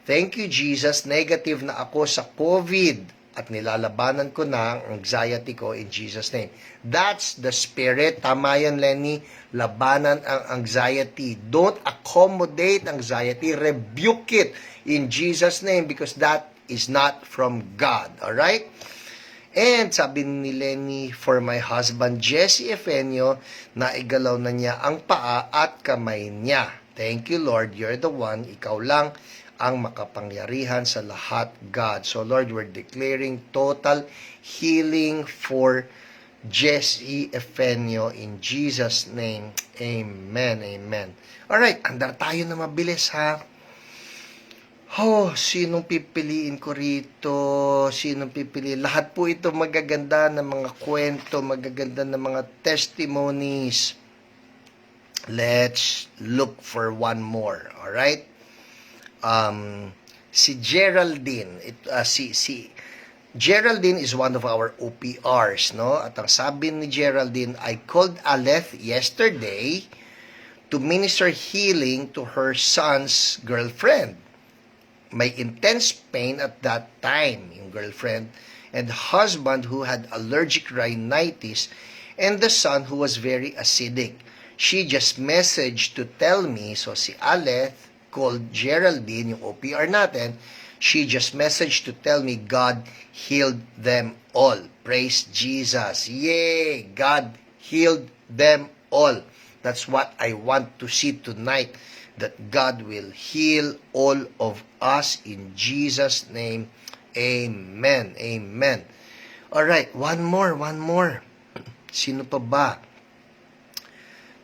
"Thank you, Jesus. Negative na ako sa COVID at nilalabanan ko na ang anxiety ko in Jesus' name." That's the spirit. Tama yan, Lenny. Labanan ang anxiety. Don't accommodate anxiety. Rebuke it in Jesus' name because that is not from God. Alright? And sabi ni Lenny, for my husband Jesse Efenio, naigalaw na niya ang paa at kamay niya. Thank you, Lord. You're the one. Ikaw lang ang makapangyarihan sa lahat, God. So, Lord, we're declaring total healing for Jesse Efenio in Jesus' name. Amen. Amen. Alright, andar tayo na mabilis, ha? Sinong pipiliin ko rito? Sinong pipiliin? Lahat po ito magaganda ng mga kwento, magaganda ng mga testimonies. Let's look for one more, alright? Si Geraldine, Geraldine is one of our OPRs, no? At ang sabi ni Geraldine, I called Aleph yesterday to minister healing to her son's girlfriend. May intense pain at that time, yung girlfriend, and husband who had allergic rhinitis, and the son who was very acidic. She just messaged to tell me, so si Aleph called Geraldine, yung OPR natin, she just messaged to tell me God healed them all. Praise Jesus. Yay! God healed them all. That's what I want to see tonight, that God will heal all of us in Jesus' name. Amen. Amen. Alright, one more. Sino pa ba?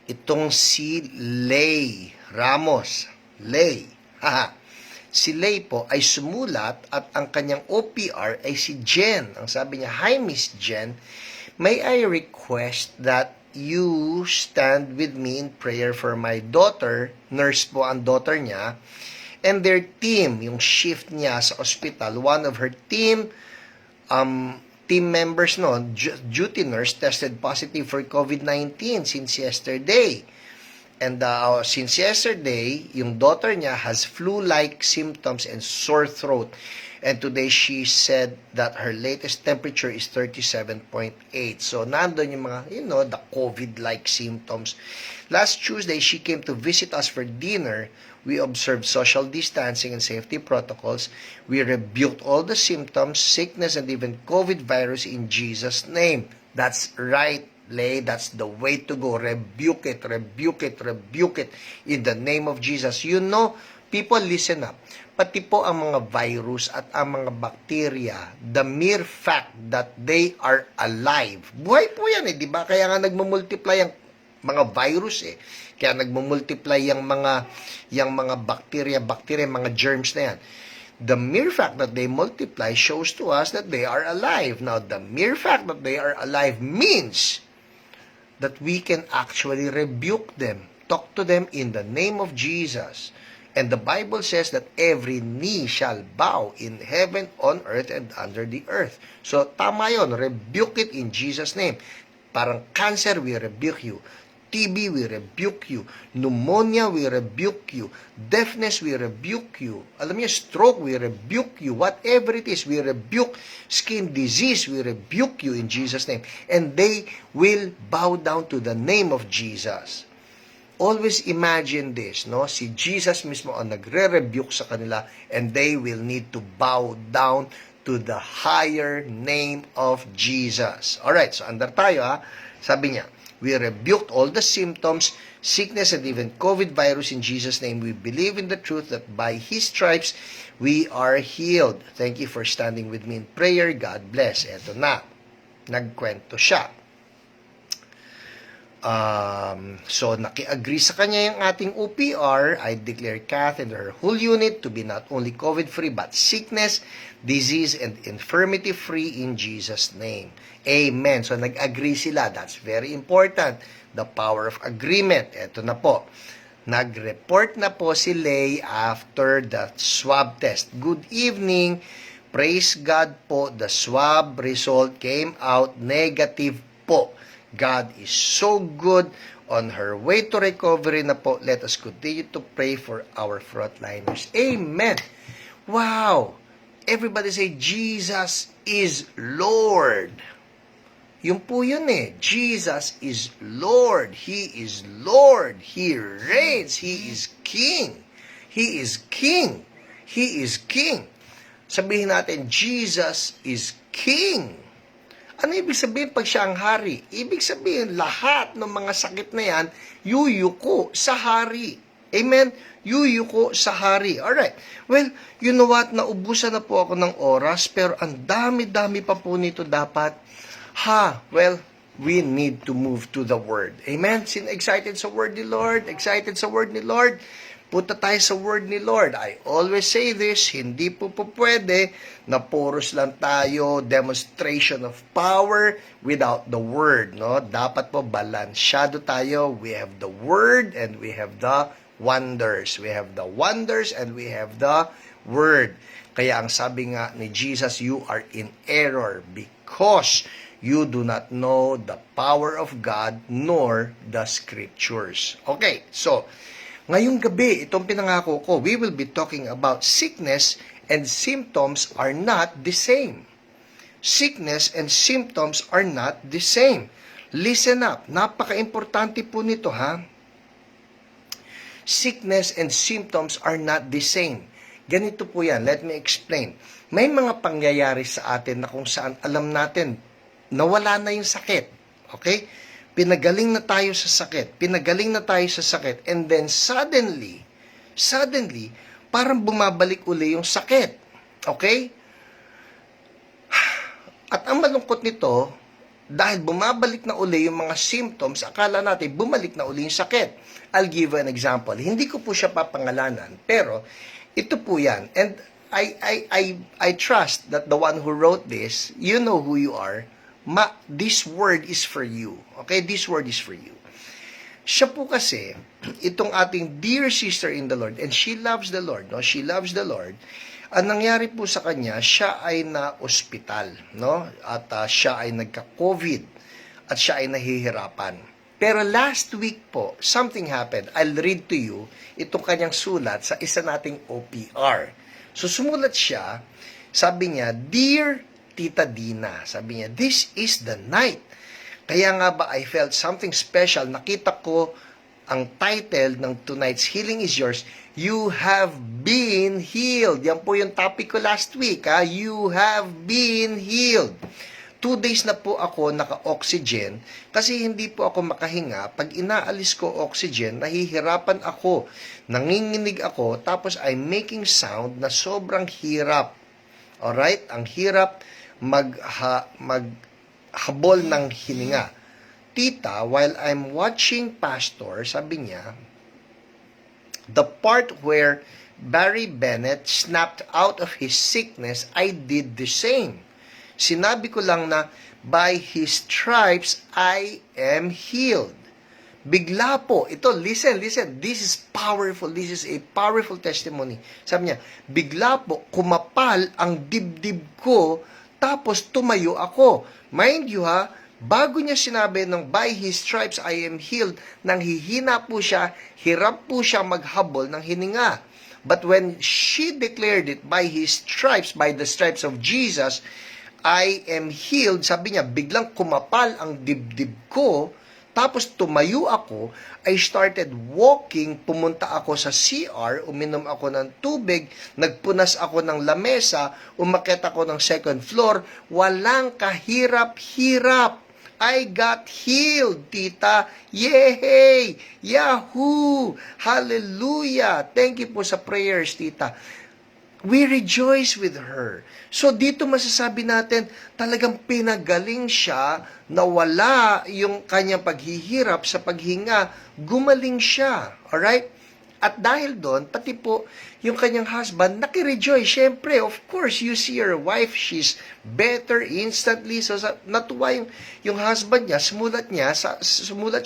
Itong si Lay Ramos. Lay. Si Lay po ay sumulat at ang kanyang OPR ay si Jen. Ang sabi niya, "Hi Miss Jen, may I request that you stand with me in prayer for my daughter," nurse po ang daughter niya, "and their team," yung shift niya sa hospital, one of her team members, no, duty nurse, tested positive for COVID-19 since yesterday. And since yesterday, yung daughter niya has flu-like symptoms and sore throat. And today, she said that her latest temperature is 37.8. So, nandun yung mga, the COVID-like symptoms. Last Tuesday, she came to visit us for dinner. We observed social distancing and safety protocols. We rebuked all the symptoms, sickness, and even COVID virus in Jesus' name. That's right, Lay. That's the way to go. Rebuke it in the name of Jesus. People, listen up. Pati po ang mga virus at ang mga bacteria, the mere fact that they are alive. Buhay po yan, di ba? Kaya nga nagmumultiply ang mga virus Kaya nagmumultiply yung mga bacteria, mga germs na yan. The mere fact that they multiply shows to us that they are alive. Now, the mere fact that they are alive means that we can actually rebuke them, talk to them in the name of Jesus. And the Bible says that every knee shall bow in heaven, on earth, and under the earth. So, tama yun. Rebuke it in Jesus' name. Parang cancer, we rebuke you. TB, we rebuke you. Pneumonia, we rebuke you. Deafness, we rebuke you. Alam niyo, stroke, we rebuke you. Whatever it is, we rebuke. Skin disease, we rebuke you in Jesus' name. And they will bow down to the name of Jesus. always imagine this, no? Si Jesus mismo ang nagre-rebuke sa kanila, and they will need to bow down to the higher name of Jesus. Alright, so andar tayo ha. Sabi niya, we rebuked all the symptoms, sickness, and even COVID virus in Jesus' name. We believe in the truth that by His stripes, we are healed. Thank you for standing with me in prayer. God bless. Eto na. Nagkwento siya. So, naki-agree sa kanya yung ating OPR. I declare Kath and her whole unit to be not only COVID-free, but sickness, disease, and infirmity-free in Jesus' name. Amen. So, nag-agree sila. That's very important. The power of agreement. Ito na po. Nag-report na po si Lay after the swab test. Good evening. Praise God po. The swab result came out negative po. God is so good. On her way to recovery na po. Let us continue to pray for our frontliners. Amen. Wow. Everybody say, Jesus is Lord. Yun po yun eh. Jesus is Lord. He is Lord. He reigns. He is King. He is King. He is King. Sabihin natin, Jesus is King. Ano ibig sabihin pag siya ang hari? Ibig sabihin, lahat ng mga sakit na yan, yuyuko sa hari. Amen? Yuyuko sa hari. Alright. Well, you know what? Naubusan na po ako ng oras, pero ang dami-dami pa po nito dapat. Well, we need to move to the Word. Amen? Excited sa Word ni Lord? Excited sa Word ni Lord? Punta tayo sa Word ni Lord. I always say this, hindi po pwede na puros lang tayo demonstration of power without the Word. No? Dapat po balansyado tayo. We have the Word and we have the wonders. We have the wonders and we have the Word. Kaya ang sabi nga ni Jesus, you are in error because you do not know the power of God nor the Scriptures. Okay, so ngayong gabi, itong pinangako ko, we will be talking about sickness and symptoms are not the same. Sickness and symptoms are not the same. Listen up, napaka-importante po nito ha. Sickness and symptoms are not the same. Ganito po yan, let me explain. May mga pangyayari sa atin na kung saan alam natin, nawala na yung sakit. Okay? Pinagaling na tayo sa sakit. Pinagaling na tayo sa sakit. And then suddenly, parang bumabalik uli yung sakit. Okay? At ang malungkot nito, dahil bumabalik na uli yung mga symptoms, akala natin bumalik na uli yung sakit. I'll give you an example. Hindi ko po siya papangalanan, pero ito po yan. And I trust that the one who wrote this, you know who you are. This word is for you. Okay? This word is for you. Siya po kasi, itong ating dear sister in the Lord, and she loves the Lord, no? She loves the Lord. Ang nangyari po sa kanya, siya ay na-ospital, no? At siya ay nagka-COVID, at siya ay nahihirapan. Pero last week po, something happened. I'll read to you itong kanyang sulat sa isa nating OPR. So, sumulat siya, sabi niya, Dear Tita Dina, sabi niya, this is the night. Kaya nga ba, I felt something special. Nakita ko ang title ng tonight's Healing is Yours, You Have Been Healed. Yan po yung topic ko last week. You have been healed. 2 days na po ako naka-oxygen kasi hindi po ako makahinga. Pag inaalis ko oxygen, nahihirapan ako. Nanginginig ako, tapos I'm making sound na sobrang hirap. Alright? Ang hirap maghabol ng hininga. Tita, while I'm watching Pastor, sabi niya, the part where Barry Bennett snapped out of his sickness, I did the same. Sinabi ko lang na, by His stripes, I am healed. Bigla po, ito, listen, this is powerful, this is a powerful testimony. Sabi niya, bigla po, kumapal ang dibdib ko, tapos tumayo ako. Mind you ha, bago niya sinabi ng by His stripes I am healed, nang hihina po siya, hirap po siya maghabol ng hininga. But when she declared it by His stripes, by the stripes of Jesus, I am healed, sabi niya, biglang kumapal ang dibdib ko, Tapos tumayo ako, I started walking, pumunta ako sa CR, uminom ako ng tubig, nagpunas ako ng lamesa, umakyat ako ng second floor, walang kahirap-hirap. I got healed, tita. Yay! Yahoo! Hallelujah! Thank you po sa prayers, tita. We rejoice with her. So dito masasabi natin, talagang pinagaling siya, nawala yung kanyang paghihirap sa paghinga, gumaling siya. Alright? At dahil doon, pati po yung kanyang husband, nakirejoice. Siyempre, of course, you see your wife, she's better instantly. So natuwa yung husband niya, sumulat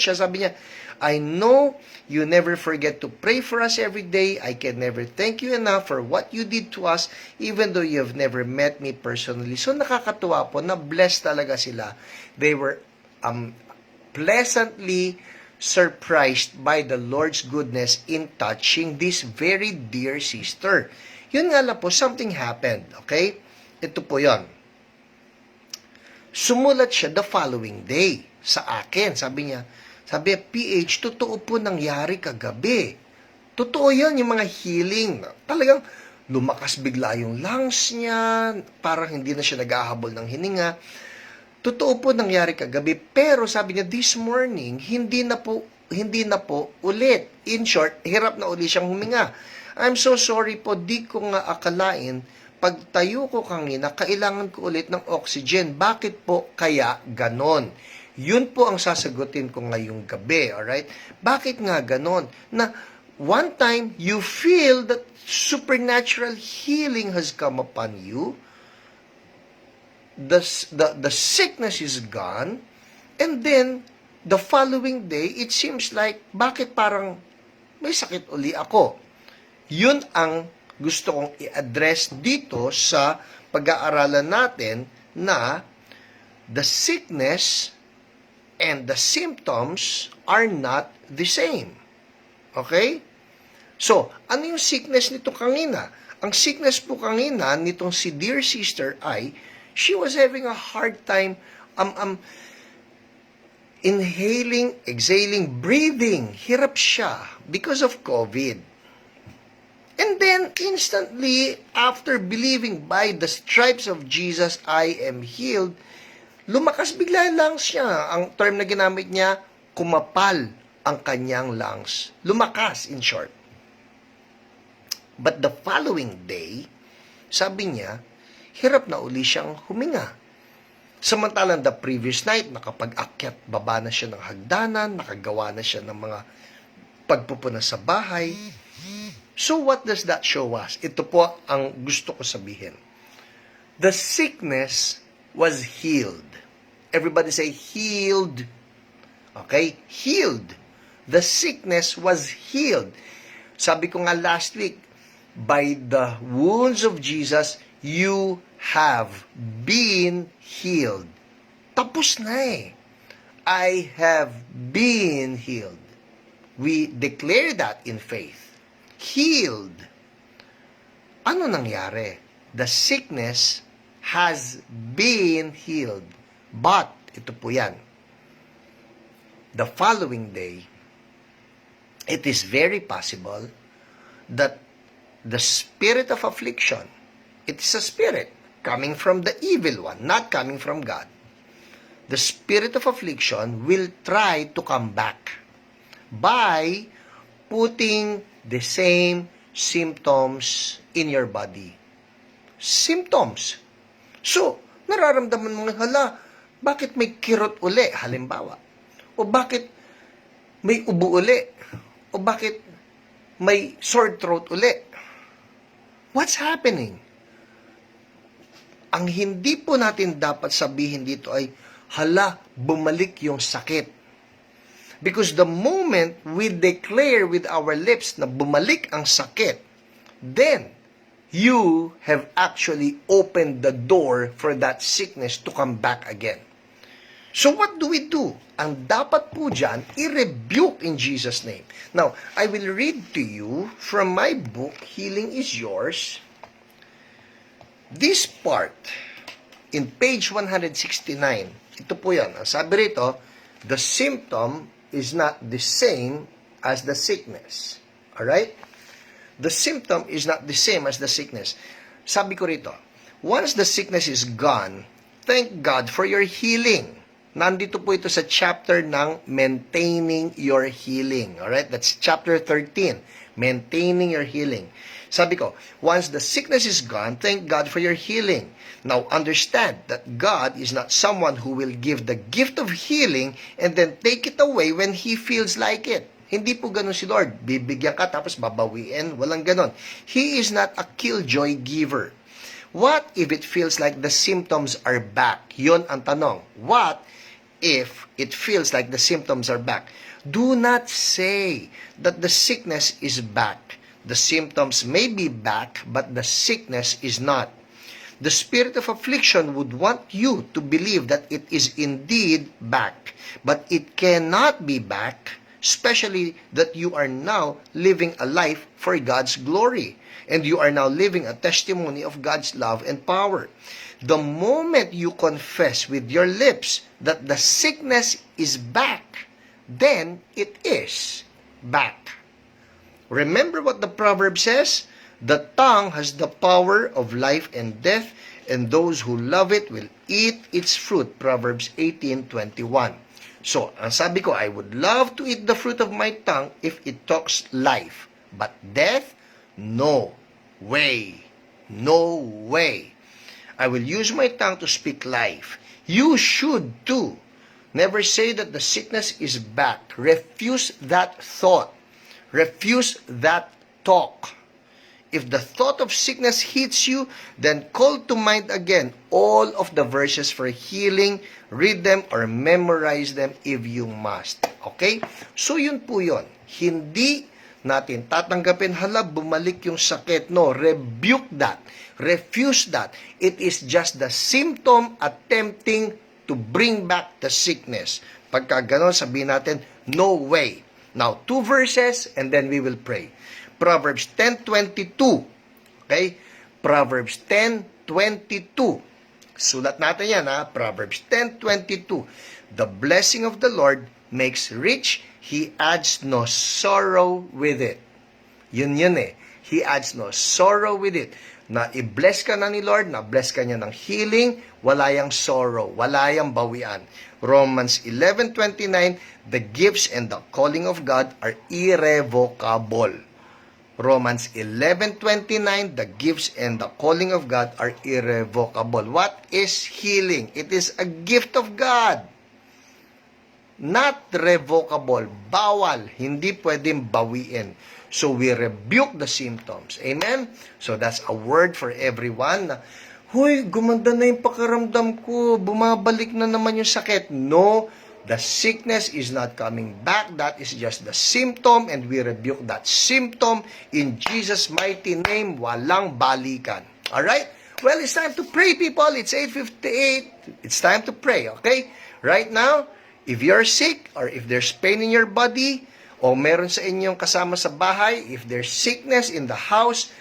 siya, sabi niya, I know you never forget to pray for us every day. I can never thank you enough for what you did to us, even though you have never met me personally. So nakakatuwa po na blessed talaga sila. They were pleasantly surprised by the Lord's goodness in touching this very dear sister. Yun nga lang po, something happened. Okay? Ito po yon. Sumulat siya the following day sa akin. Sabi niya, PH, totoo po nangyari kagabi. Totoo yan, yung mga healing. Talagang lumakas bigla yung lungs niya, parang hindi na siya nag-ahabol ng hininga. Totoo po nangyari kagabi, pero sabi niya, this morning, hindi na po ulit. In short, hirap na uli siyang huminga. I'm so sorry po, di ko nga akalain, pagtayo ko kanina, kailangan ko ulit ng oxygen. Bakit po kaya ganon? Yun po ang sasagutin ko ngayong gabi, alright? Bakit nga ganon? Na one time, you feel that supernatural healing has come upon you, the sickness is gone, and then, the following day, it seems like, bakit parang may sakit uli ako? Yun ang gusto kong i-address dito sa pag-aaralan natin na the sickness and the symptoms are not the same. Okay? So, ano yung sickness nito kanina? Ang sickness po kanina nitong si dear sister ay, she was having a hard time inhaling, exhaling, breathing. Hirap siya because of COVID. And then, instantly, after believing by the stripes of Jesus, I am healed, lumakas bigla yung lungs niya. Ang term na ginamit niya, kumapal ang kanyang lungs. Lumakas, in short. But the following day, sabi niya, hirap na uli siyang huminga. Samantalang the previous night, nakapag-akyat, baba na siya ng hagdanan, nakagawa na siya ng mga pagpupunas sa bahay. So what does that show us? Ito po ang gusto ko sabihin. The sickness was healed. Everybody say healed. Okay? Healed. The sickness was healed. Sabi ko nga last week, by the wounds of Jesus, you have been healed. Tapos na eh. I have been healed. We declare that in faith. Healed. Ano nangyari? The sickness has been healed. But, ito po yan. The following day, it is very possible that the spirit of affliction, it is a spirit coming from the evil one, not coming from God. The spirit of affliction will try to come back by putting the same symptoms in your body. Symptoms. So, nararamdaman mo, hala, bakit may kirot uli, halimbawa? O bakit may ubo uli? O bakit may sore throat uli? What's happening? Ang hindi po natin dapat sabihin dito ay, hala, bumalik yung sakit. Because the moment we declare with our lips na bumalik ang sakit, then you have actually opened the door for that sickness to come back again. So what do we do? Ang dapat po dyan, i-rebuke in Jesus' name. Now, I will read to you from my book, Healing is Yours. This part, in page 169, ito po yan. Ang sabi rito, The symptom is not the same as the sickness. Alright? The symptom is not the same as the sickness. Sabi ko rito, once the sickness is gone, thank God for your healing. Nandito po ito sa chapter ng Maintaining Your Healing. Alright? That's chapter 13. Maintaining Your Healing. Sabi ko, once the sickness is gone, thank God for your healing. Now, understand that God is not someone who will give the gift of healing and then take it away when He feels like it. Hindi po ganun si Lord. Bibigyan ka tapos babawiin. Walang ganun. He is not a killjoy giver. What if it feels like the symptoms are back? Yon ang tanong. What if it feels like the symptoms are back? Do not say that the sickness is back. The symptoms may be back, but the sickness is not. The spirit of affliction would want you to believe that it is indeed back, but it cannot be back, especially that you are now living a life for God's glory, and you are now living a testimony of God's love and power. The moment you confess with your lips that the sickness is back, then it is back. Remember what the proverb says? The tongue has the power of life and death, and those who love it will eat its fruit. Proverbs 18:21. So, ang sabi ko, I would love to eat the fruit of my tongue if it talks life. But death? No way. No way. I will use my tongue to speak life. You should too. Never say that the sickness is back. Refuse that thought. Refuse that talk. If the thought of sickness hits you, then call to mind again all of the verses for healing, read them or memorize them if you must. Okay? So yun po yun. Hindi natin tatanggapin, hala, bumalik yung sakit. No, rebuke that. Refuse that. It is just the symptom attempting to bring back the sickness. Pagka ganon, sabihin natin, no way. Now, 2 verses and then we will pray. Proverbs 10:22. Okay? Proverbs 10:22. Sulat natin yan, ha? Proverbs 10:22. The blessing of the Lord makes rich, He adds no sorrow with it. Yun eh. He adds no sorrow with it. Na i-bless ka na ni Lord, na bless ka niya ng healing, wala yang sorrow, wala yang bawian. Romans 11:29, the gifts and the calling of God are irrevocable. Romans 11:29, the gifts and the calling of God are irrevocable. What is healing? It is a gift of God. Not revocable. Bawal. Hindi pwedeng bawiin. So we rebuke the symptoms. Amen? So that's a word for everyone. Hoy, gumanda na yung pakiramdam ko. Bumabalik na naman yung sakit. No, the sickness is not coming back. That is just the symptom and we rebuke that symptom in Jesus' mighty name. Walang balikan. Alright? Well, it's time to pray, people. It's 8:58. It's time to pray, okay? Right now, if you're sick or if there's pain in your body o meron sa inyong kasama sa bahay, if there's sickness in the house,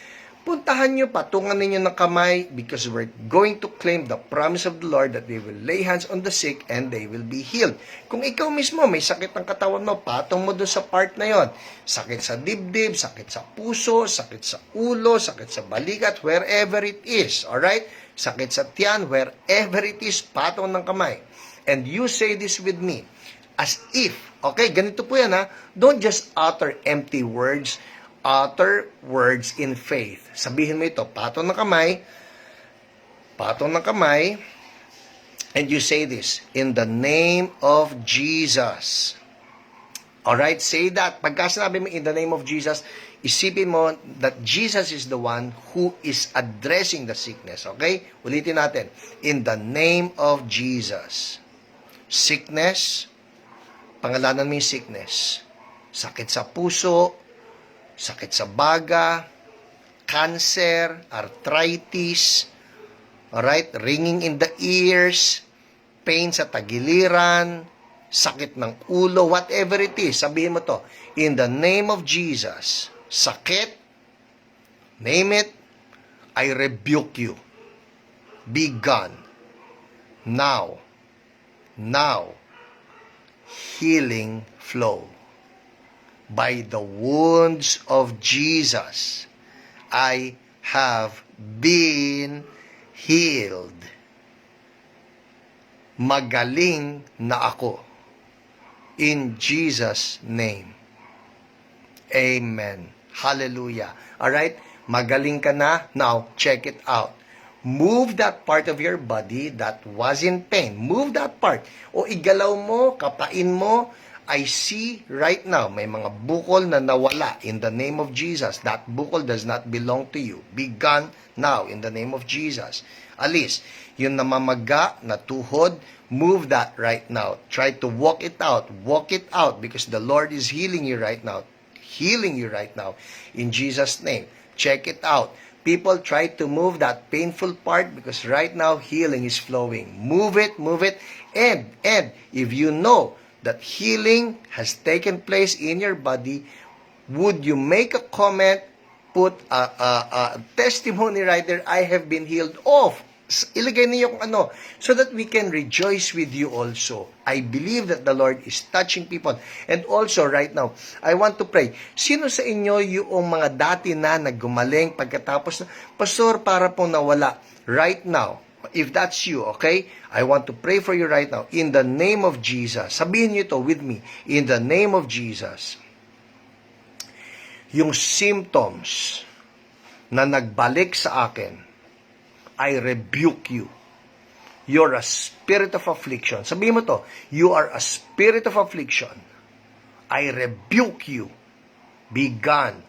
puntahan nyo, patungan ninyo ng kamay because we're going to claim the promise of the Lord that they will lay hands on the sick and they will be healed. Kung ikaw mismo may sakit ng katawan mo, patong mo doon sa part na yon. Sakit sa dibdib, sakit sa puso, sakit sa ulo, sakit sa balikat, wherever it is. Alright? Sakit sa tiyan, wherever it is, patong ng kamay. And you say this with me, as if, okay, ganito po yan ha, don't just utter empty words, utter words in faith. Sabihin mo ito, patong ng kamay, and you say this, in the name of Jesus. Alright, say that. Pagka sinabi mo, in the name of Jesus, isipin mo that Jesus is the one who is addressing the sickness. Okay? Ulitin natin. In the name of Jesus. Sickness, pangalanan mo yung sickness. Sakit sa puso, sakit sa baga, cancer, arthritis, alright, ringing in the ears, pain sa tagiliran, sakit ng ulo, whatever it is, sabihin mo to, in the name of Jesus, sakit, name it, I rebuke you. Be gone. Now, healing flow. By the wounds of Jesus, I have been healed. Magaling na ako. In Jesus' name. Amen. Hallelujah. Alright? Magaling ka na. Now, check it out. Move that part of your body that was in pain. Move that part. O igalaw mo, kapain mo. I see right now, may mga bukol na nawala in the name of Jesus. That bukol does not belong to you. Be gone now in the name of Jesus. Alis, yung namamaga na tuhod, move that right now. Try to walk it out. Walk it out because the Lord is healing you right now. Healing you right now in Jesus' name. Check it out. People try to move that painful part because right now healing is flowing. Move it, and if you know that healing has taken place in your body, would you make a comment, put a testimony right there, I have been healed of. Ilagay niyo kung ano, so that we can rejoice with you also. I believe that the Lord is touching people. And also, right now, I want to pray. Sino sa inyo yung mga dati na naggumaling pagkatapos na, Pastor, para pong nawala? Right now, if that's you, okay? I want to pray for you right now. In the name of Jesus. Sabihin niyo to with me. In the name of Jesus. Yung symptoms na nagbalik sa akin, I rebuke you. You're a spirit of affliction. Sabihin mo to, you are a spirit of affliction. I rebuke you. Be gone.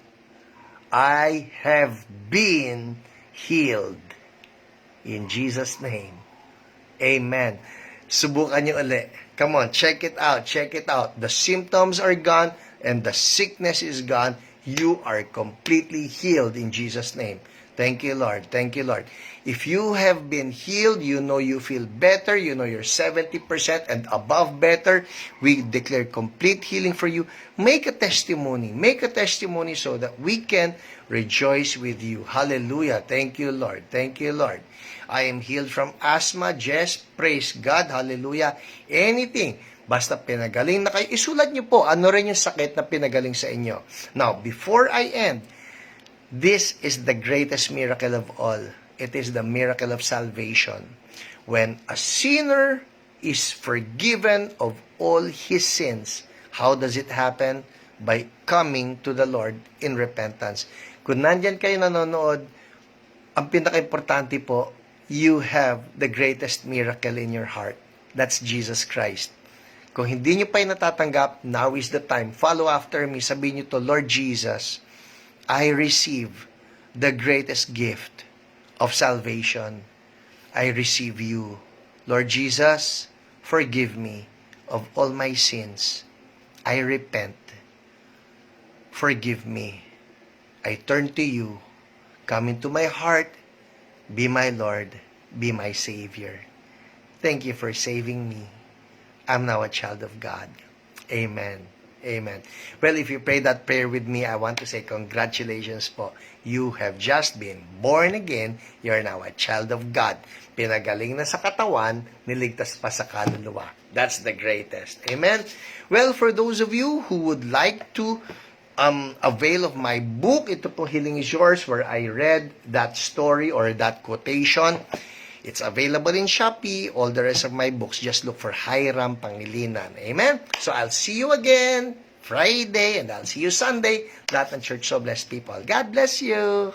I have been healed. In Jesus' name. Amen. Subukan nyo ulit. Come on, check it out. Check it out. The symptoms are gone and the sickness is gone. You are completely healed in Jesus' name. Thank you, Lord. Thank you, Lord. If you have been healed, you know you feel better, you know you're 70% and above better, we declare complete healing for you. Make a testimony. Make a testimony so that we can rejoice with you. Hallelujah. Thank you, Lord. Thank you, Lord. I am healed from asthma. Yes, praise God. Hallelujah. Anything. Basta pinagaling na kayo. Isulat niyo po ano rin yung sakit na pinagaling sa inyo. Now, before I end, this is the greatest miracle of all. It is the miracle of salvation. When a sinner is forgiven of all his sins, how does it happen? By coming to the Lord in repentance. Kung nandyan kayo nanonood, ang pinaka-importante po, you have the greatest miracle in your heart. That's Jesus Christ. Kung hindi nyo pa yung natatanggap, now is the time. Follow after me. Sabihin nyo to, Lord Jesus, I receive the greatest gift of salvation. I receive you. Lord Jesus, forgive me of all my sins. I repent. Forgive me. I turn to you. Come into my heart. Be my Lord. Be my Savior. Thank you for saving me. I'm now a child of God. Amen. Amen. Well, if you pray that prayer with me, I want to say congratulations po. You have just been born again. You're now a child of God. Pinagaling na sa katawan, niligtas pa sa kaluluwa. That's the greatest. Amen. Well, for those of you who would like to avail of my book, ito po Healing is Yours, where I read that story or that quotation. It's available in Shopee. All the rest of my books, just look for Hiram Pangilinan. Amen? So I'll see you again Friday and I'll see you Sunday. Lahat ng Church So Blessed people. God bless you!